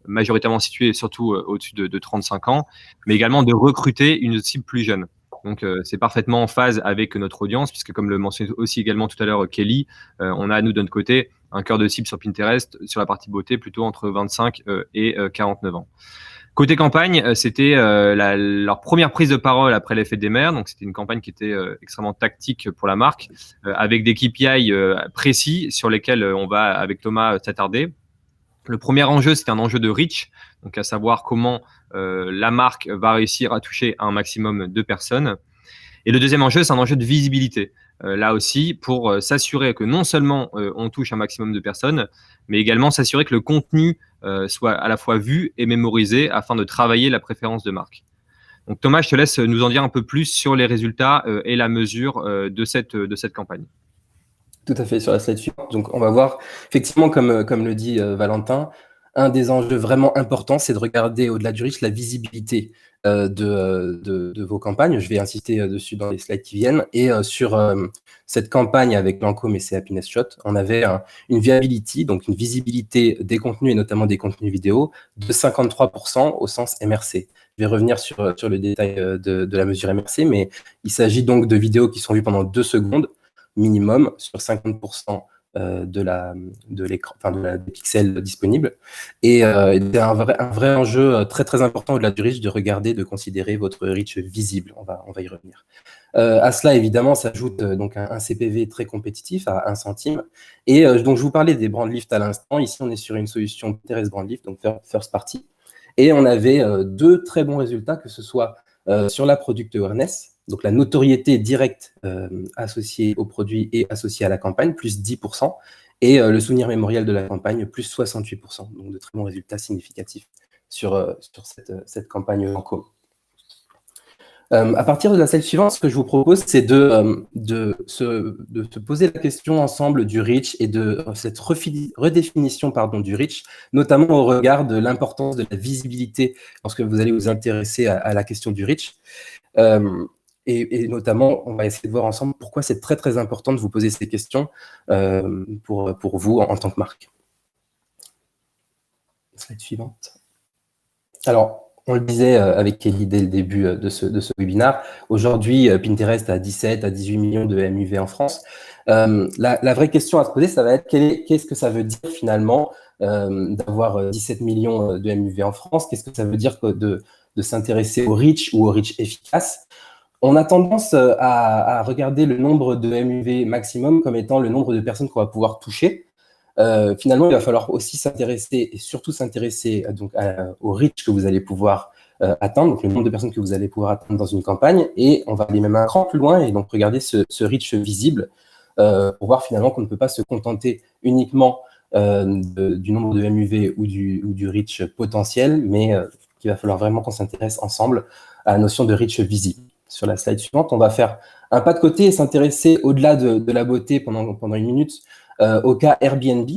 [SPEAKER 5] majoritairement situé surtout au-dessus de 35 ans, mais également de recruter une cible plus jeune. Donc, c'est parfaitement en phase avec notre audience, puisque comme le mentionnait aussi également tout à l'heure Kelly, on a, nous, de notre côté, un cœur de cible sur Pinterest, sur la partie beauté, plutôt entre 25 et 49 ans. Côté campagne, c'était leur première prise de parole après l'effet des mers. Donc, c'était une campagne qui était extrêmement tactique pour la marque, avec des KPI précis sur lesquels on va, avec Thomas, s'attarder. Le premier enjeu, c'était un enjeu de reach, donc à savoir comment la marque va réussir à toucher un maximum de personnes. Et le deuxième enjeu, c'est un enjeu de visibilité. Là aussi, pour s'assurer que non seulement on touche un maximum de personnes, mais également s'assurer que le contenu soit à la fois vu et mémorisé afin de travailler la préférence de marque. Donc Thomas, je te laisse nous en dire un peu plus sur les résultats et la mesure de cette campagne.
[SPEAKER 4] Tout à fait, sur la slide suivante. Donc, on va voir, effectivement, comme le dit Valentin, un des enjeux vraiment importants, c'est de regarder au-delà du reach la visibilité de vos campagnes. Je vais insister dessus dans les slides qui viennent. Et sur cette campagne avec Lancôme et ses Happiness Shot, on avait une viability, donc une visibilité des contenus et notamment des contenus vidéo de 53% au sens MRC. Je vais revenir sur le détail de la mesure MRC, mais il s'agit donc de vidéos qui sont vues pendant 2 secondes minimum sur 50% des pixels disponibles. Et c'est un vrai enjeu très très important au-delà du reach de regarder, de considérer votre reach visible. On va y revenir. À cela, évidemment, s'ajoute donc un CPV très compétitif à 1 centime. Et donc, je vous parlais des brand lift à l'instant. Ici, on est sur une solution Pinterest Brand Lift, donc first party. Et on avait 2 très bons résultats, que ce soit sur la product awareness, donc la notoriété directe associée au produit et associée à la campagne, plus 10%, et le souvenir mémoriel de la campagne, plus 68%. Donc de très bons résultats significatifs sur cette campagne en commun. À partir de la slide suivante, ce que je vous propose, c'est de se poser la question ensemble du reach et de cette redéfinition du reach, notamment au regard de l'importance de la visibilité lorsque vous allez vous intéresser à la question du reach. Et notamment, on va essayer de voir ensemble pourquoi c'est très très important de vous poser ces questions pour vous en tant que marque. Slide suivante. Alors, on le disait avec Kelly dès le début de ce webinaire, aujourd'hui, Pinterest a 17 à 18 millions de MUV en France. La vraie question à se poser, ça va être qu'est-ce que ça veut dire finalement d'avoir 17 millions de MUV en France? Qu'est-ce que ça veut dire de s'intéresser au reach ou au reach efficace? On a tendance à regarder le nombre de MUV maximum comme étant le nombre de personnes qu'on va pouvoir toucher. Finalement, il va falloir aussi s'intéresser et surtout s'intéresser au reach que vous allez pouvoir atteindre, donc le nombre de personnes que vous allez pouvoir atteindre dans une campagne. Et on va aller même un cran plus loin et donc regarder ce reach visible pour voir finalement qu'on ne peut pas se contenter uniquement du nombre de MUV ou du reach potentiel, mais qu'il va falloir vraiment qu'on s'intéresse ensemble à la notion de reach visible. Sur la slide suivante, on va faire un pas de côté et s'intéresser au-delà de la beauté pendant 1 minute au cas Airbnb,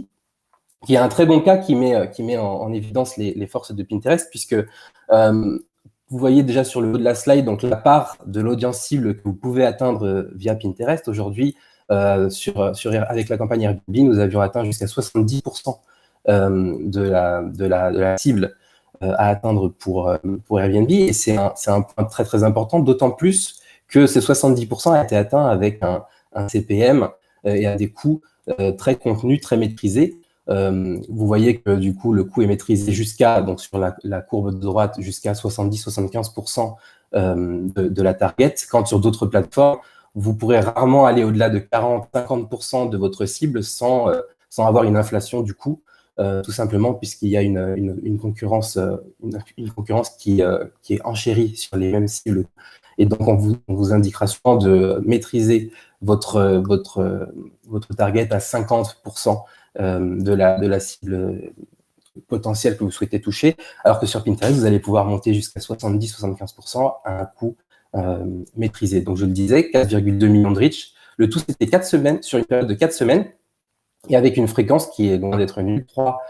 [SPEAKER 4] qui est un très bon cas qui met en évidence les forces de Pinterest, puisque vous voyez déjà sur le haut de la slide donc la part de l'audience cible que vous pouvez atteindre via Pinterest. Aujourd'hui, avec la campagne Airbnb, nous avions atteint jusqu'à 70% de la cible à atteindre pour Airbnb. Et c'est un point très, très important, d'autant plus que ces 70% a été atteint avec un CPM et à des coûts très contenus, très maîtrisés. Vous voyez que du coup, le coût est maîtrisé jusqu'à, donc sur la courbe de droite, jusqu'à 70-75% de la target, quand sur d'autres plateformes, vous pourrez rarement aller au-delà de 40-50% de votre cible sans avoir une inflation du coût, tout simplement puisqu'il y a une concurrence qui est enchérie sur les mêmes cibles. Et donc, on vous indiquera souvent de maîtriser votre target à 50% de la cible potentielle que vous souhaitez toucher, alors que sur Pinterest, vous allez pouvoir monter jusqu'à 70-75% à un coût maîtrisé. Donc, je le disais, 4,2 millions de reach. Le tout, c'était 4 semaines, sur une période de 4 semaines, et avec une fréquence qui est loin d'être nulle, 3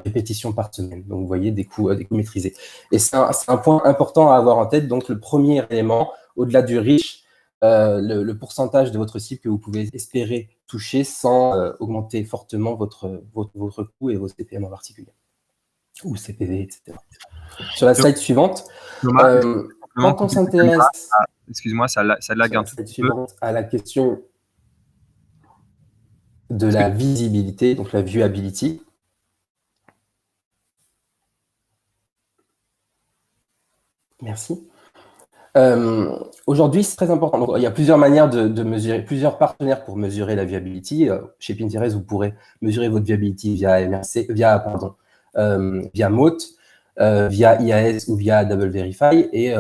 [SPEAKER 4] répétitions par semaine. Donc, vous voyez, des coûts maîtrisés. Et c'est un point important à avoir en tête. Donc, le premier élément, au-delà du reach, le pourcentage de votre cible que vous pouvez espérer toucher sans augmenter fortement votre coût et vos CPM en particulier, ou CPV, etc. Sur la slide suivante, quand on s'intéresse
[SPEAKER 5] excuse-moi, ça lag un tout petit peu.
[SPEAKER 4] À la question de la visibilité, donc la viewability. Merci. Aujourd'hui, c'est très important. Donc, il y a plusieurs manières de mesurer, plusieurs partenaires pour mesurer la viability. Chez Pinterest, vous pourrez mesurer votre viability via MRC, via Moat, via IAS ou via Double Verify. Et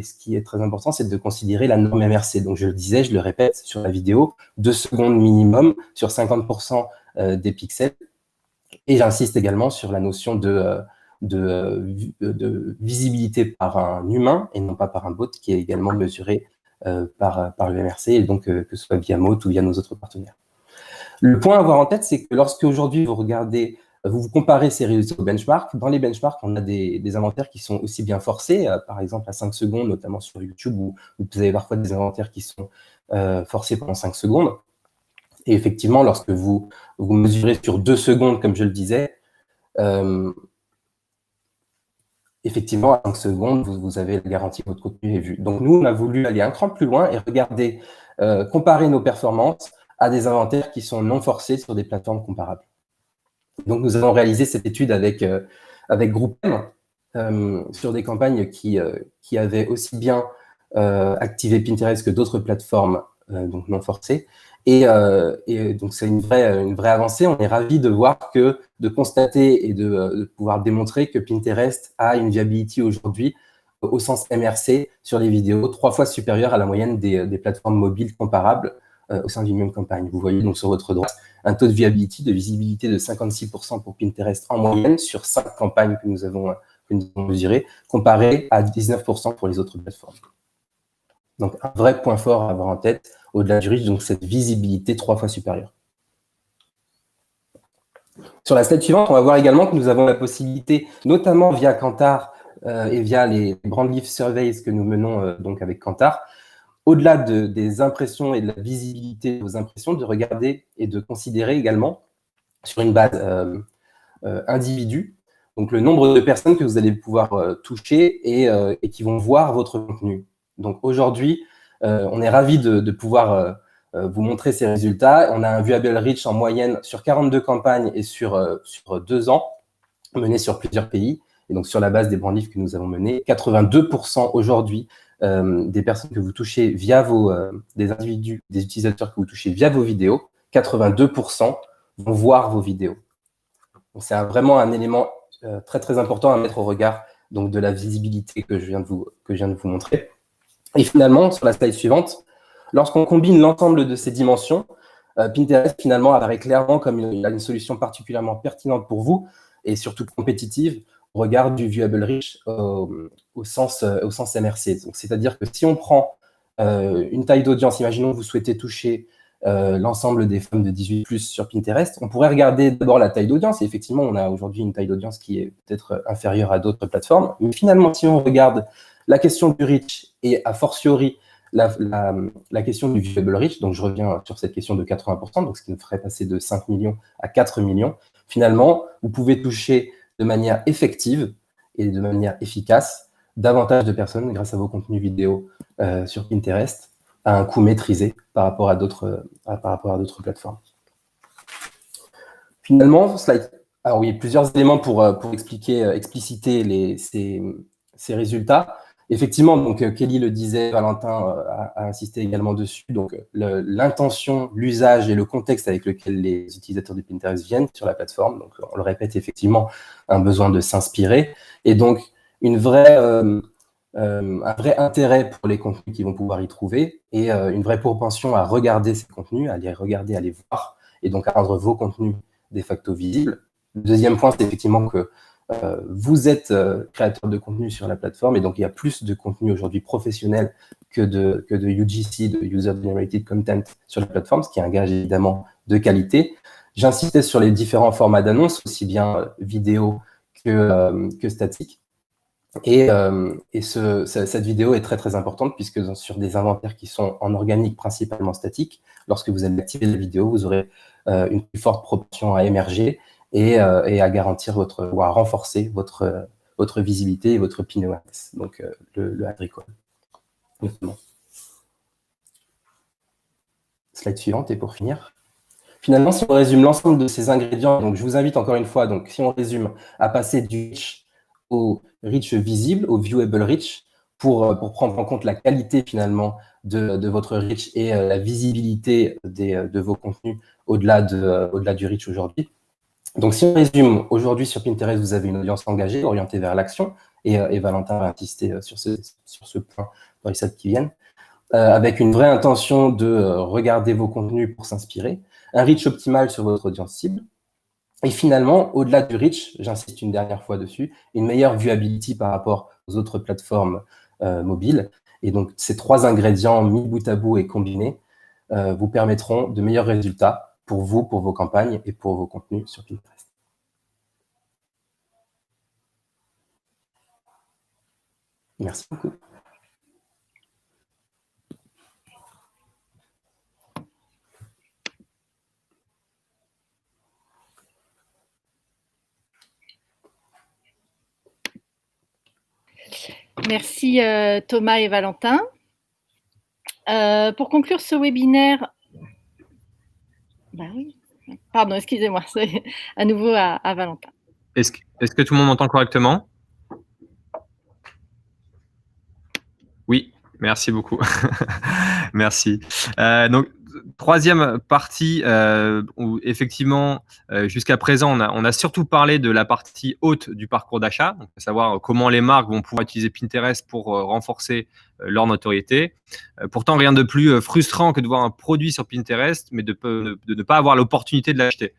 [SPEAKER 4] ce qui est très important, c'est de considérer la norme MRC. Donc, je le disais, je le répète sur la vidéo, 2 secondes minimum sur 50% des pixels. Et j'insiste également sur la notion de visibilité par un humain et non pas par un bot, qui est également mesuré par le MRC, et donc que ce soit via Moat ou via nos autres partenaires. Le point à avoir en tête, c'est que lorsque aujourd'hui vous comparez ces résultats aux benchmarks, dans les benchmarks, on a des inventaires qui sont aussi bien forcés, par exemple à 5 secondes, notamment sur YouTube, où vous avez parfois des inventaires qui sont forcés pendant 5 secondes. Et effectivement, lorsque vous mesurez sur 2 secondes, comme je le disais, effectivement, à 5 secondes, vous avez la garantie que votre contenu est vu. Donc, nous, on a voulu aller un cran plus loin et regarder, comparer nos performances à des inventaires qui sont non forcés sur des plateformes comparables. Donc, nous avons réalisé cette étude avec GroupM sur des campagnes qui avaient aussi bien activé Pinterest que d'autres plateformes donc non forcées. Et donc, c'est une vraie avancée. On est ravis de voir de constater et de pouvoir démontrer que Pinterest a une viability aujourd'hui au sens MRC sur les vidéos 3 fois supérieure à la moyenne des plateformes mobiles comparables au sein d'une même campagne. Vous voyez donc sur votre droite un taux de viability, de visibilité de 56% pour Pinterest en moyenne sur 5 campagnes que nous avons mesurées, comparé à 19% pour les autres plateformes. Donc, un vrai point fort à avoir en tête, au-delà du reach, donc cette visibilité 3 fois supérieure. Sur la slide suivante, on va voir également que nous avons la possibilité, notamment via Kantar et via les Brand Lift Surveys que nous menons donc avec Kantar, au-delà des impressions et de la visibilité de vos impressions, de regarder et de considérer également sur une base individu, donc le nombre de personnes que vous allez pouvoir toucher et qui vont voir votre contenu. Donc aujourd'hui, on est ravis de pouvoir vous montrer ces résultats. On a un viewable reach en moyenne sur 42 campagnes et sur 2 ans, menées sur plusieurs pays. Et donc sur la base des brand lifts que nous avons menés, 82% aujourd'hui des personnes que vous touchez via des individus, des utilisateurs que vous touchez via vos vidéos, 82% vont voir vos vidéos. Donc c'est vraiment un élément très très important à mettre au regard donc de la visibilité que je viens de vous montrer. Et finalement, sur la slide suivante, lorsqu'on combine l'ensemble de ces dimensions, Pinterest finalement apparaît clairement comme une solution particulièrement pertinente pour vous et surtout compétitive au regard du viewable reach au sens MRC. Donc, c'est-à-dire que si on prend une taille d'audience, imaginons que vous souhaitez toucher l'ensemble des femmes de 18+ sur Pinterest, on pourrait regarder d'abord la taille d'audience. Et effectivement, on a aujourd'hui une taille d'audience qui est peut-être inférieure à d'autres plateformes. Mais finalement, si on regarde la question du reach et a fortiori la question du viewable reach, donc je reviens sur cette question de 80%, donc ce qui nous ferait passer de 5 millions à 4 millions, Finalement, vous pouvez toucher de manière effective et de manière efficace davantage de personnes grâce à vos contenus vidéo sur Pinterest à un coût maîtrisé par rapport à d'autres plateformes. Finalement, alors oui, plusieurs éléments pour expliciter ces résultats. Effectivement, donc Kelly le disait, Valentin a insisté également dessus. Donc l'intention, l'usage et le contexte avec lequel les utilisateurs de Pinterest viennent sur la plateforme. Donc on le répète, effectivement, un besoin de s'inspirer et donc un vrai intérêt pour les contenus qu'ils vont pouvoir y trouver et une vraie propension à regarder ces contenus, à les regarder, à les voir et donc à rendre vos contenus de facto visibles. Le deuxième point, c'est effectivement que vous êtes créateur de contenu sur la plateforme et donc il y a plus de contenu aujourd'hui professionnel que de UGC, de User Generated Content sur la plateforme, ce qui est un gage évidemment de qualité. J'insistais sur les différents formats d'annonces, aussi bien vidéo que statique. Et cette vidéo est très très importante puisque sur des inventaires qui sont en organique principalement statiques, lorsque vous allez activer la vidéo, vous aurez une plus forte proportion à émerger et à garantir ou à renforcer votre visibilité et votre pin awareness, donc le ad recall, notamment. Slide suivante, et pour finir. Finalement, si on résume l'ensemble de ces ingrédients, donc je vous invite encore une fois, donc si on résume, à passer du reach au reach visible, au viewable reach, pour prendre en compte la qualité finalement de votre reach et la visibilité de vos contenus au-delà du reach aujourd'hui. Donc, si on résume, aujourd'hui sur Pinterest, vous avez une audience engagée, orientée vers l'action, et Valentin va insister sur ce point dans les slides qui viennent, avec une vraie intention de regarder vos contenus pour s'inspirer, un reach optimal sur votre audience cible, et finalement, au-delà du reach, j'insiste une dernière fois dessus, une meilleure viewability par rapport aux autres plateformes mobiles. Et donc, ces trois ingrédients mis bout à bout et combinés vous permettront de meilleurs résultats pour vous, pour vos campagnes et pour vos contenus sur Pinterest. Merci beaucoup.
[SPEAKER 1] Merci Thomas et Valentin. Pour conclure ce webinaire, pardon, excusez-moi, c'est à nouveau à Valentin.
[SPEAKER 5] Est-ce que tout le monde m'entend correctement? Oui, merci beaucoup. Merci. Donc, troisième partie, où effectivement, jusqu'à présent, on a surtout parlé de la partie haute du parcours d'achat, donc à savoir comment les marques vont pouvoir utiliser Pinterest pour renforcer leur notoriété. Pourtant, rien de plus frustrant que de voir un produit sur Pinterest, mais de ne pas avoir l'opportunité de l'acheter.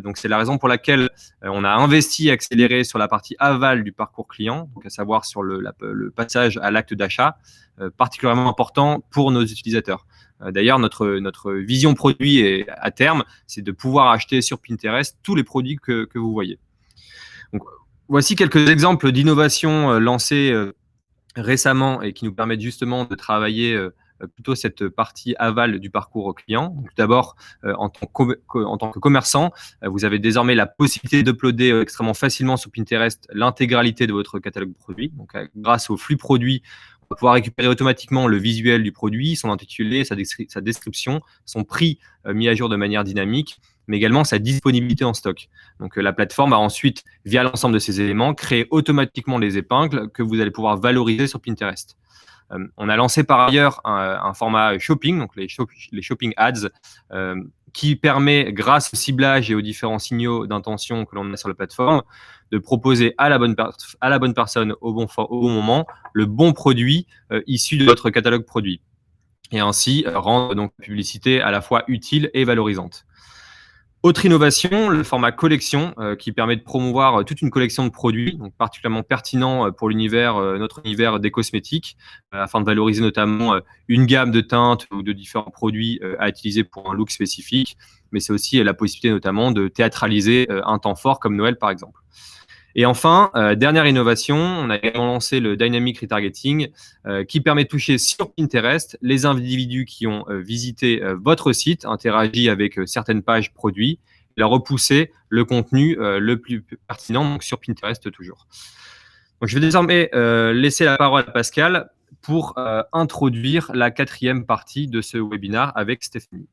[SPEAKER 5] Donc, c'est la raison pour laquelle on a investi et accéléré sur la partie aval du parcours client, donc à savoir sur le passage à l'acte d'achat, particulièrement important pour nos utilisateurs. D'ailleurs, notre vision produit à terme, c'est de pouvoir acheter sur Pinterest tous les produits que vous voyez. Donc, voici quelques exemples d'innovations lancées récemment et qui nous permettent justement de travailler plutôt cette partie aval du parcours client. Tout d'abord, en tant que commerçant, vous avez désormais la possibilité d'uploader extrêmement facilement sur Pinterest l'intégralité de votre catalogue de produits. Donc, grâce au flux produit, on va pouvoir récupérer automatiquement le visuel du produit, son intitulé, sa description, son prix mis à jour de manière dynamique, mais également sa disponibilité en stock. Donc, la plateforme va ensuite, via l'ensemble de ces éléments, créer automatiquement les épingles que vous allez pouvoir valoriser sur Pinterest. On a lancé par ailleurs un format shopping, donc les shopping ads, qui permet, grâce au ciblage et aux différents signaux d'intention que l'on a sur la plateforme, de proposer à la bonne personne au bon moment le bon produit issu de votre catalogue produit. Et ainsi rendre donc la publicité à la fois utile et valorisante. Autre innovation, le format collection qui permet de promouvoir toute une collection de produits, donc particulièrement pertinent pour notre univers des cosmétiques, afin de valoriser notamment une gamme de teintes ou de différents produits à utiliser pour un look spécifique, mais c'est aussi la possibilité notamment de théâtraliser un temps fort comme Noël par exemple. Et enfin, dernière innovation, on a également lancé le Dynamic Retargeting qui permet de toucher sur Pinterest les individus qui ont visité votre site, interagi avec certaines pages produits, leur repousser le contenu le plus pertinent, donc sur Pinterest toujours. Donc, je vais désormais laisser la parole à Pascal pour introduire la 4e partie de ce webinaire avec Stéphanie.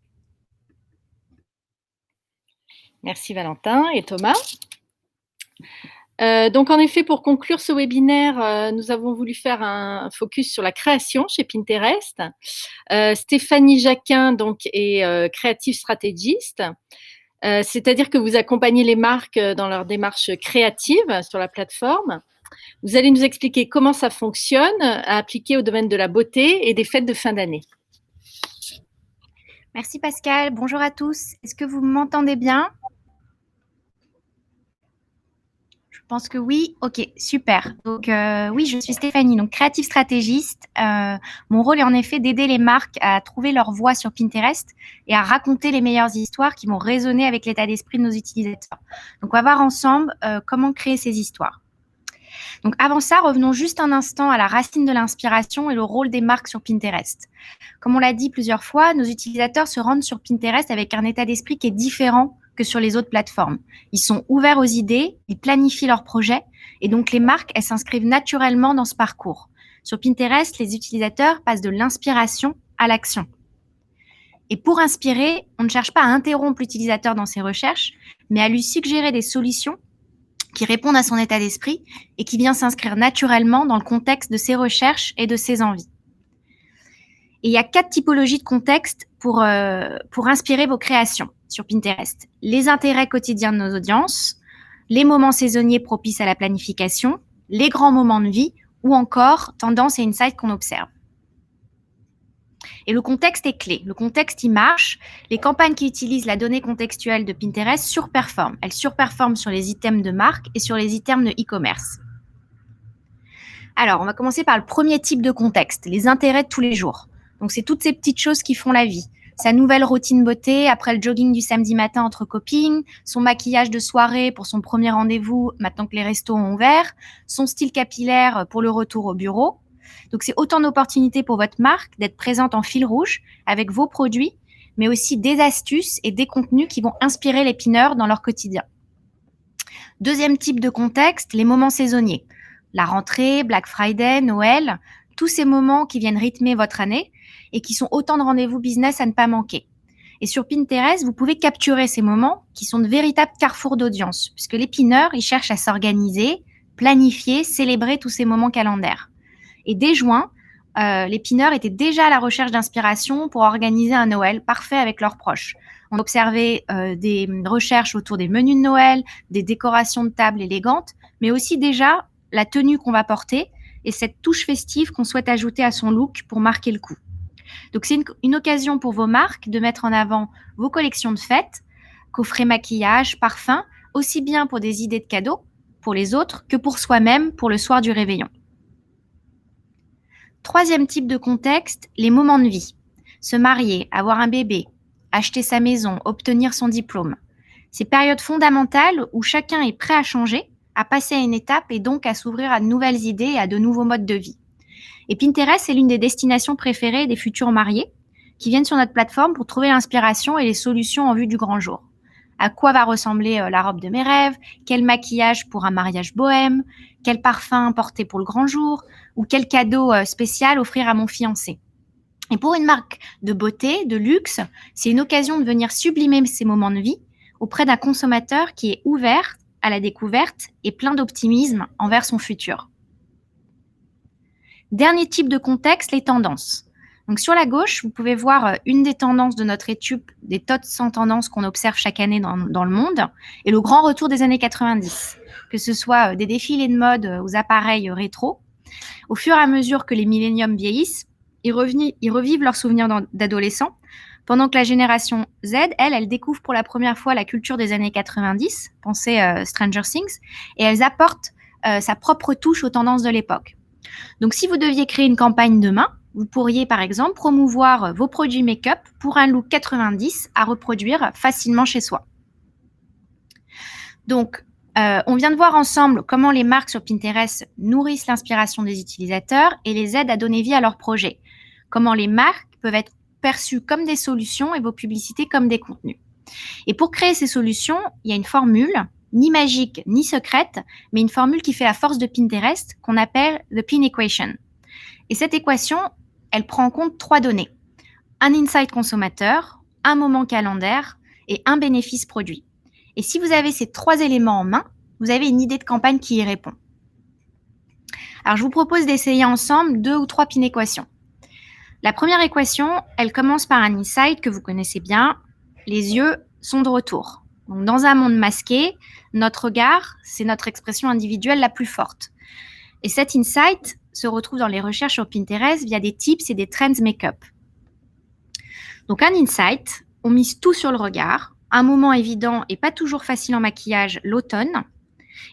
[SPEAKER 1] Merci Valentin et Thomas. Donc en effet, pour conclure ce webinaire, nous avons voulu faire un focus sur la création chez Pinterest. Stéphanie Jacquin donc, est creative strategist, c'est-à-dire que vous accompagnez les marques dans leur démarche créative sur la plateforme. Vous allez nous expliquer comment ça fonctionne à appliquer au domaine de la beauté et des fêtes de fin d'année.
[SPEAKER 2] Merci Pascal. Bonjour à tous. Est-ce que vous m'entendez bien? Je pense que oui. Ok, super. Donc oui, je suis Stéphanie, donc créative stratégiste. Mon rôle est en effet d'aider les marques à trouver leur voie sur Pinterest et à raconter les meilleures histoires qui vont résonner avec l'état d'esprit de nos utilisateurs. Donc on va voir ensemble comment créer ces histoires. Donc avant ça, revenons juste un instant à la racine de l'inspiration et le rôle des marques sur Pinterest. Comme on l'a dit plusieurs fois, nos utilisateurs se rendent sur Pinterest avec un état d'esprit qui est différent que sur les autres plateformes. Ils sont ouverts aux idées, ils planifient leurs projets et donc les marques, elles s'inscrivent naturellement dans ce parcours. Sur Pinterest, les utilisateurs passent de l'inspiration à l'action. Et pour inspirer, on ne cherche pas à interrompre l'utilisateur dans ses recherches, mais à lui suggérer des solutions qui répondent à son état d'esprit et qui vient s'inscrire naturellement dans le contexte de ses recherches et de ses envies. Et il y a 4 typologies de contexte pour inspirer vos créations sur Pinterest. Les intérêts quotidiens de nos audiences, les moments saisonniers propices à la planification, les grands moments de vie ou encore tendances et insights qu'on observe. Et le contexte est clé. Le contexte, il marche. Les campagnes qui utilisent la donnée contextuelle de Pinterest surperforment. Elles surperforment sur les items de marque et sur les items de e-commerce. Alors, on va commencer par le premier type de contexte, les intérêts de tous les jours. Donc, c'est toutes ces petites choses qui font la vie. Sa nouvelle routine beauté après le jogging du samedi matin entre copines, son maquillage de soirée pour son premier rendez-vous maintenant que les restos ont ouvert, son style capillaire pour le retour au bureau. Donc, c'est autant d'opportunités pour votre marque d'être présente en fil rouge avec vos produits, mais aussi des astuces et des contenus qui vont inspirer les pineurs dans leur quotidien. Deuxième type de contexte, les moments saisonniers. La rentrée, Black Friday, Noël, tous ces moments qui viennent rythmer votre année et qui sont autant de rendez-vous business à ne pas manquer. Et sur Pinterest, vous pouvez capturer ces moments qui sont de véritables carrefours d'audience, puisque les pineurs, ils cherchent à s'organiser, planifier, célébrer tous ces moments calendaires. Et dès juin, les pineurs étaient déjà à la recherche d'inspiration pour organiser un Noël parfait avec leurs proches. On observait des recherches autour des menus de Noël, des décorations de table élégantes, mais aussi déjà la tenue qu'on va porter et cette touche festive qu'on souhaite ajouter à son look pour marquer le coup. Donc, c'est une occasion pour vos marques de mettre en avant vos collections de fêtes, coffrets maquillage, parfums, aussi bien pour des idées de cadeaux pour les autres que pour soi-même pour le soir du réveillon. Troisième type de contexte, les moments de vie. Se marier, avoir un bébé, acheter sa maison, obtenir son diplôme. Ces périodes fondamentales où chacun est prêt à changer, à passer à une étape et donc à s'ouvrir à de nouvelles idées et à de nouveaux modes de vie. Et Pinterest est l'une des destinations préférées des futurs mariés qui viennent sur notre plateforme pour trouver l'inspiration et les solutions en vue du grand jour. À quoi va ressembler la robe de mes rêves? Quel maquillage pour un mariage bohème? Quel parfum porter pour le grand jour? Ou quel cadeau spécial offrir à mon fiancé? Et pour une marque de beauté, de luxe, c'est une occasion de venir sublimer ces moments de vie auprès d'un consommateur qui est ouvert à la découverte et plein d'optimisme envers son futur. Dernier type de contexte, les tendances. Donc sur la gauche, vous pouvez voir une des tendances de notre étude des top 100 tendances qu'on observe chaque année dans le monde et le grand retour des années 90, que ce soit des défilés de mode aux appareils rétro. Au fur et à mesure que les milléniums vieillissent, ils revivent leurs souvenirs d'adolescents, pendant que la génération Z, elle découvre pour la première fois la culture des années 90, pensez Stranger Things, et elles apportent sa propre touche aux tendances de l'époque. Donc si vous deviez créer une campagne demain, vous pourriez par exemple promouvoir vos produits make-up pour un look 90 à reproduire facilement chez soi. Donc, on vient de voir ensemble comment les marques sur Pinterest nourrissent l'inspiration des utilisateurs et les aident à donner vie à leurs projets. Comment les marques peuvent être perçues comme des solutions et vos publicités comme des contenus. Et pour créer ces solutions, il y a une formule, ni magique ni secrète, mais une formule qui fait la force de Pinterest qu'on appelle the Pin Equation. Et cette équation, elle prend en compte 3 données. Un insight consommateur, un moment calendaire et un bénéfice produit. Et si vous avez ces 3 éléments en main, vous avez une idée de campagne qui y répond. Alors, je vous propose d'essayer ensemble 2 ou 3 pin équations. La première équation, elle commence par un insight que vous connaissez bien. Les yeux sont de retour. Donc, dans un monde masqué, notre regard, c'est notre expression individuelle la plus forte. Et cet insight se retrouve dans les recherches sur Pinterest via des tips et des trends make-up. Donc, un insight, on mise tout sur le regard. Un moment évident et pas toujours facile en maquillage, l'automne.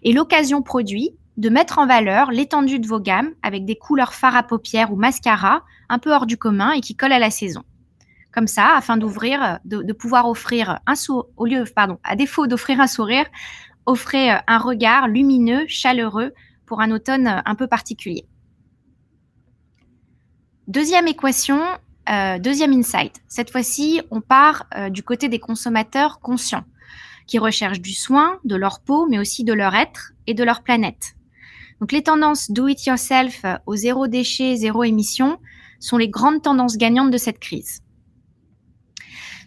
[SPEAKER 2] Et l'occasion produit de mettre en valeur l'étendue de vos gammes avec des couleurs fard à paupières ou mascara un peu hors du commun et qui collent à la saison. Comme ça, afin de pouvoir offrir à défaut d'offrir un sourire, offrez un regard lumineux, chaleureux pour un automne un peu particulier. Deuxième équation, deuxième insight. Cette fois-ci, on part du côté des consommateurs conscients qui recherchent du soin de leur peau, mais aussi de leur être et de leur planète. Donc, les tendances do-it-yourself au zéro déchet, zéro émission sont les grandes tendances gagnantes de cette crise.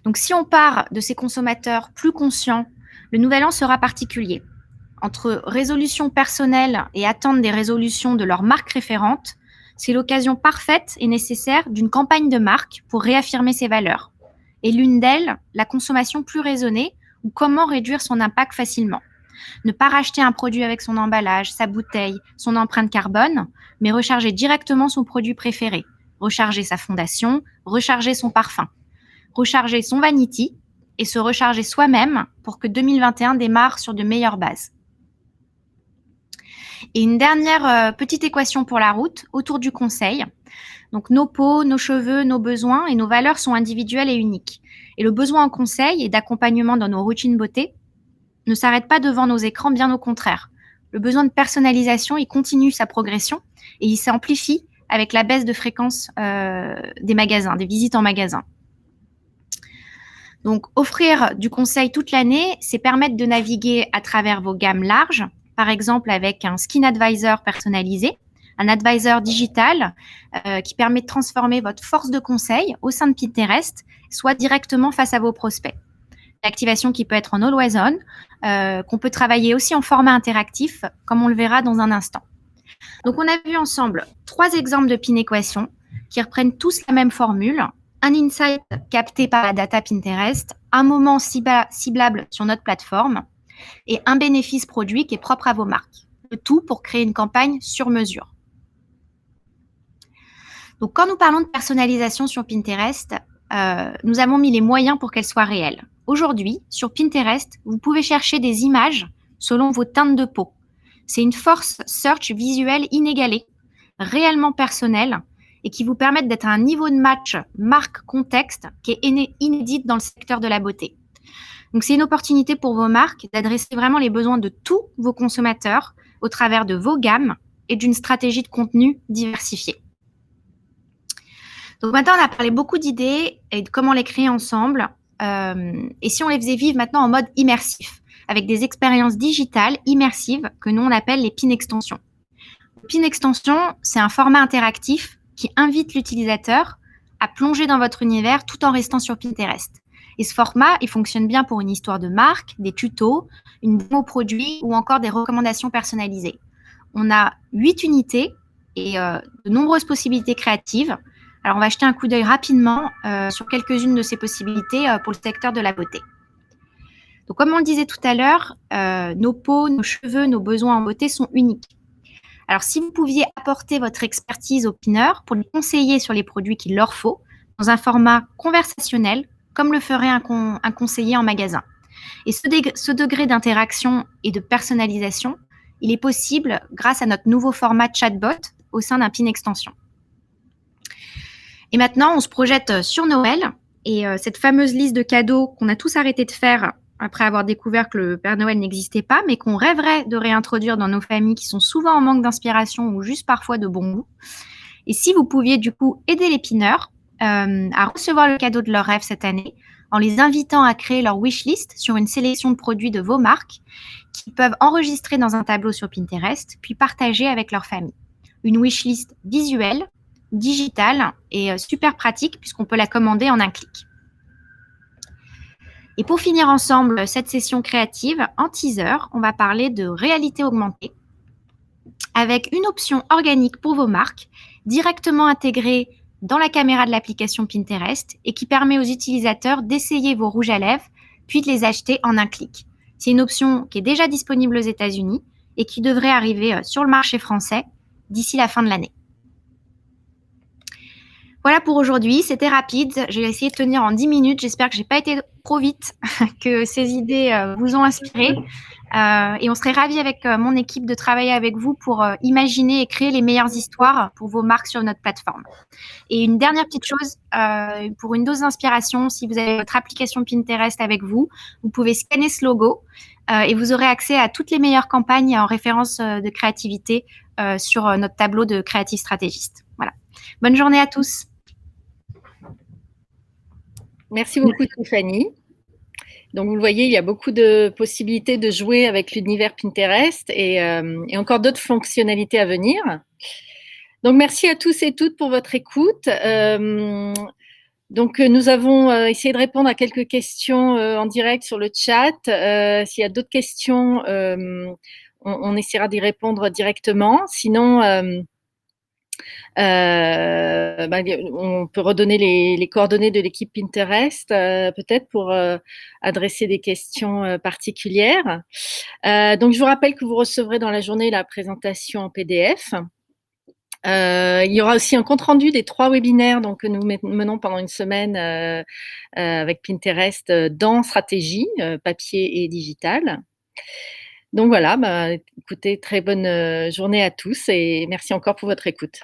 [SPEAKER 2] Donc, si on part de ces consommateurs plus conscients, le nouvel an sera particulier. Entre résolution personnelle et attente des résolutions de leur marque référente, c'est l'occasion parfaite et nécessaire d'une campagne de marque pour réaffirmer ses valeurs. Et l'une d'elles, la consommation plus raisonnée ou comment réduire son impact facilement. Ne pas racheter un produit avec son emballage, sa bouteille, son empreinte carbone, mais recharger directement son produit préféré. Recharger sa fondation, recharger son parfum, recharger son vanity et se recharger soi-même pour que 2021 démarre sur de meilleures bases. Et une dernière petite équation pour la route autour du conseil. Donc, nos peaux, nos cheveux, nos besoins et nos valeurs sont individuels et uniques. Et le besoin en conseil et d'accompagnement dans nos routines beauté ne s'arrête pas devant nos écrans, bien au contraire. Le besoin de personnalisation, il continue sa progression et il s'amplifie avec la baisse de fréquence des magasins, des visites en magasin. Donc, offrir du conseil toute l'année, c'est permettre de naviguer à travers vos gammes larges, par exemple avec un skin advisor personnalisé, un advisor digital qui permet de transformer votre force de conseil au sein de Pinterest, soit directement face à vos prospects. L'activation qui peut être en always on, qu'on peut travailler aussi en format interactif, comme on le verra dans un instant. Donc, on a vu ensemble 3 exemples de pin équations qui reprennent tous la même formule. Un insight capté par la data Pinterest, un moment ciblable sur notre plateforme et un bénéfice produit qui est propre à vos marques. Le tout pour créer une campagne sur mesure. Donc, quand nous parlons de personnalisation sur Pinterest, nous avons mis les moyens pour qu'elle soit réelle. Aujourd'hui, sur Pinterest, vous pouvez chercher des images selon vos teintes de peau. C'est une force search visuelle inégalée, réellement personnelle et qui vous permet d'être à un niveau de match marque-contexte qui est inédite dans le secteur de la beauté. Donc, c'est une opportunité pour vos marques d'adresser vraiment les besoins de tous vos consommateurs au travers de vos gammes et d'une stratégie de contenu diversifiée. Donc, maintenant, on a parlé beaucoup d'idées et de comment les créer ensemble. Et si on les faisait vivre maintenant en mode immersif, avec des expériences digitales immersives que nous, on appelle les pin extensions. Pin extension, c'est un format interactif qui invite l'utilisateur à plonger dans votre univers tout en restant sur Pinterest. Et ce format, il fonctionne bien pour une histoire de marque, des tutos, une démo produit ou encore des recommandations personnalisées. On a 8 unités et de nombreuses possibilités créatives. Alors, on va jeter un coup d'œil rapidement sur quelques-unes de ces possibilités pour le secteur de la beauté. Donc, comme on le disait tout à l'heure, nos peaux, nos cheveux, nos besoins en beauté sont uniques. Alors, si vous pouviez apporter votre expertise aux pineurs pour les conseiller sur les produits qu'il leur faut, dans un format conversationnel, comme le ferait un conseiller en magasin. Et ce degré d'interaction et de personnalisation, il est possible grâce à notre nouveau format chatbot au sein d'un pin extension. Et maintenant, on se projette sur Noël et cette fameuse liste de cadeaux qu'on a tous arrêté de faire après avoir découvert que le Père Noël n'existait pas, mais qu'on rêverait de réintroduire dans nos familles qui sont souvent en manque d'inspiration ou juste parfois de bon goût. Et si vous pouviez du coup aider les pineurs à recevoir le cadeau de leur rêve cette année,
[SPEAKER 6] en les invitant à créer leur wishlist sur une sélection de produits de vos marques qu'ils peuvent enregistrer dans un tableau sur Pinterest, puis partager avec leur famille. Une wishlist visuelle, digitale et super pratique puisqu'on peut la commander en un clic. Et pour finir ensemble cette session créative, en teaser, on va parler de réalité augmentée avec une option organique pour vos marques directement intégrée dans la caméra de l'application Pinterest et qui permet aux utilisateurs d'essayer vos rouges à lèvres puis de les acheter en un clic. C'est une option qui est déjà disponible aux États-Unis et qui devrait arriver sur le marché français d'ici la fin de l'année. Voilà pour aujourd'hui, c'était rapide. J'ai essayé de tenir en 10 minutes. J'espère que je n'ai pas été trop vite, que ces idées vous ont inspiré. Et on serait ravis avec mon équipe de travailler avec vous pour imaginer et créer les meilleures histoires pour vos marques sur notre plateforme. Et une dernière petite chose, pour une dose d'inspiration, si vous avez votre application Pinterest avec vous, vous pouvez scanner ce logo et vous aurez accès à toutes les meilleures campagnes en référence de créativité sur notre tableau de Creative Strategist. Voilà. Bonne journée à tous.
[SPEAKER 1] Merci beaucoup, Tiffany. Donc, vous le voyez, il y a beaucoup de possibilités de jouer avec l'univers Pinterest et encore d'autres fonctionnalités à venir. Donc, merci à tous et toutes pour votre écoute. Donc, nous avons essayé de répondre à quelques questions en direct sur le chat. S'il y a d'autres questions, on essaiera d'y répondre directement. Sinon, on peut redonner les coordonnées de l'équipe Pinterest peut-être pour adresser des questions particulières. Donc, je vous rappelle que vous recevrez dans la journée la présentation en PDF. Il y aura aussi un compte-rendu des 3 webinaires donc, que nous menons pendant une semaine avec Pinterest dans stratégie, papier et digital. Donc voilà, écoutez, très bonne journée à tous et merci encore pour votre écoute.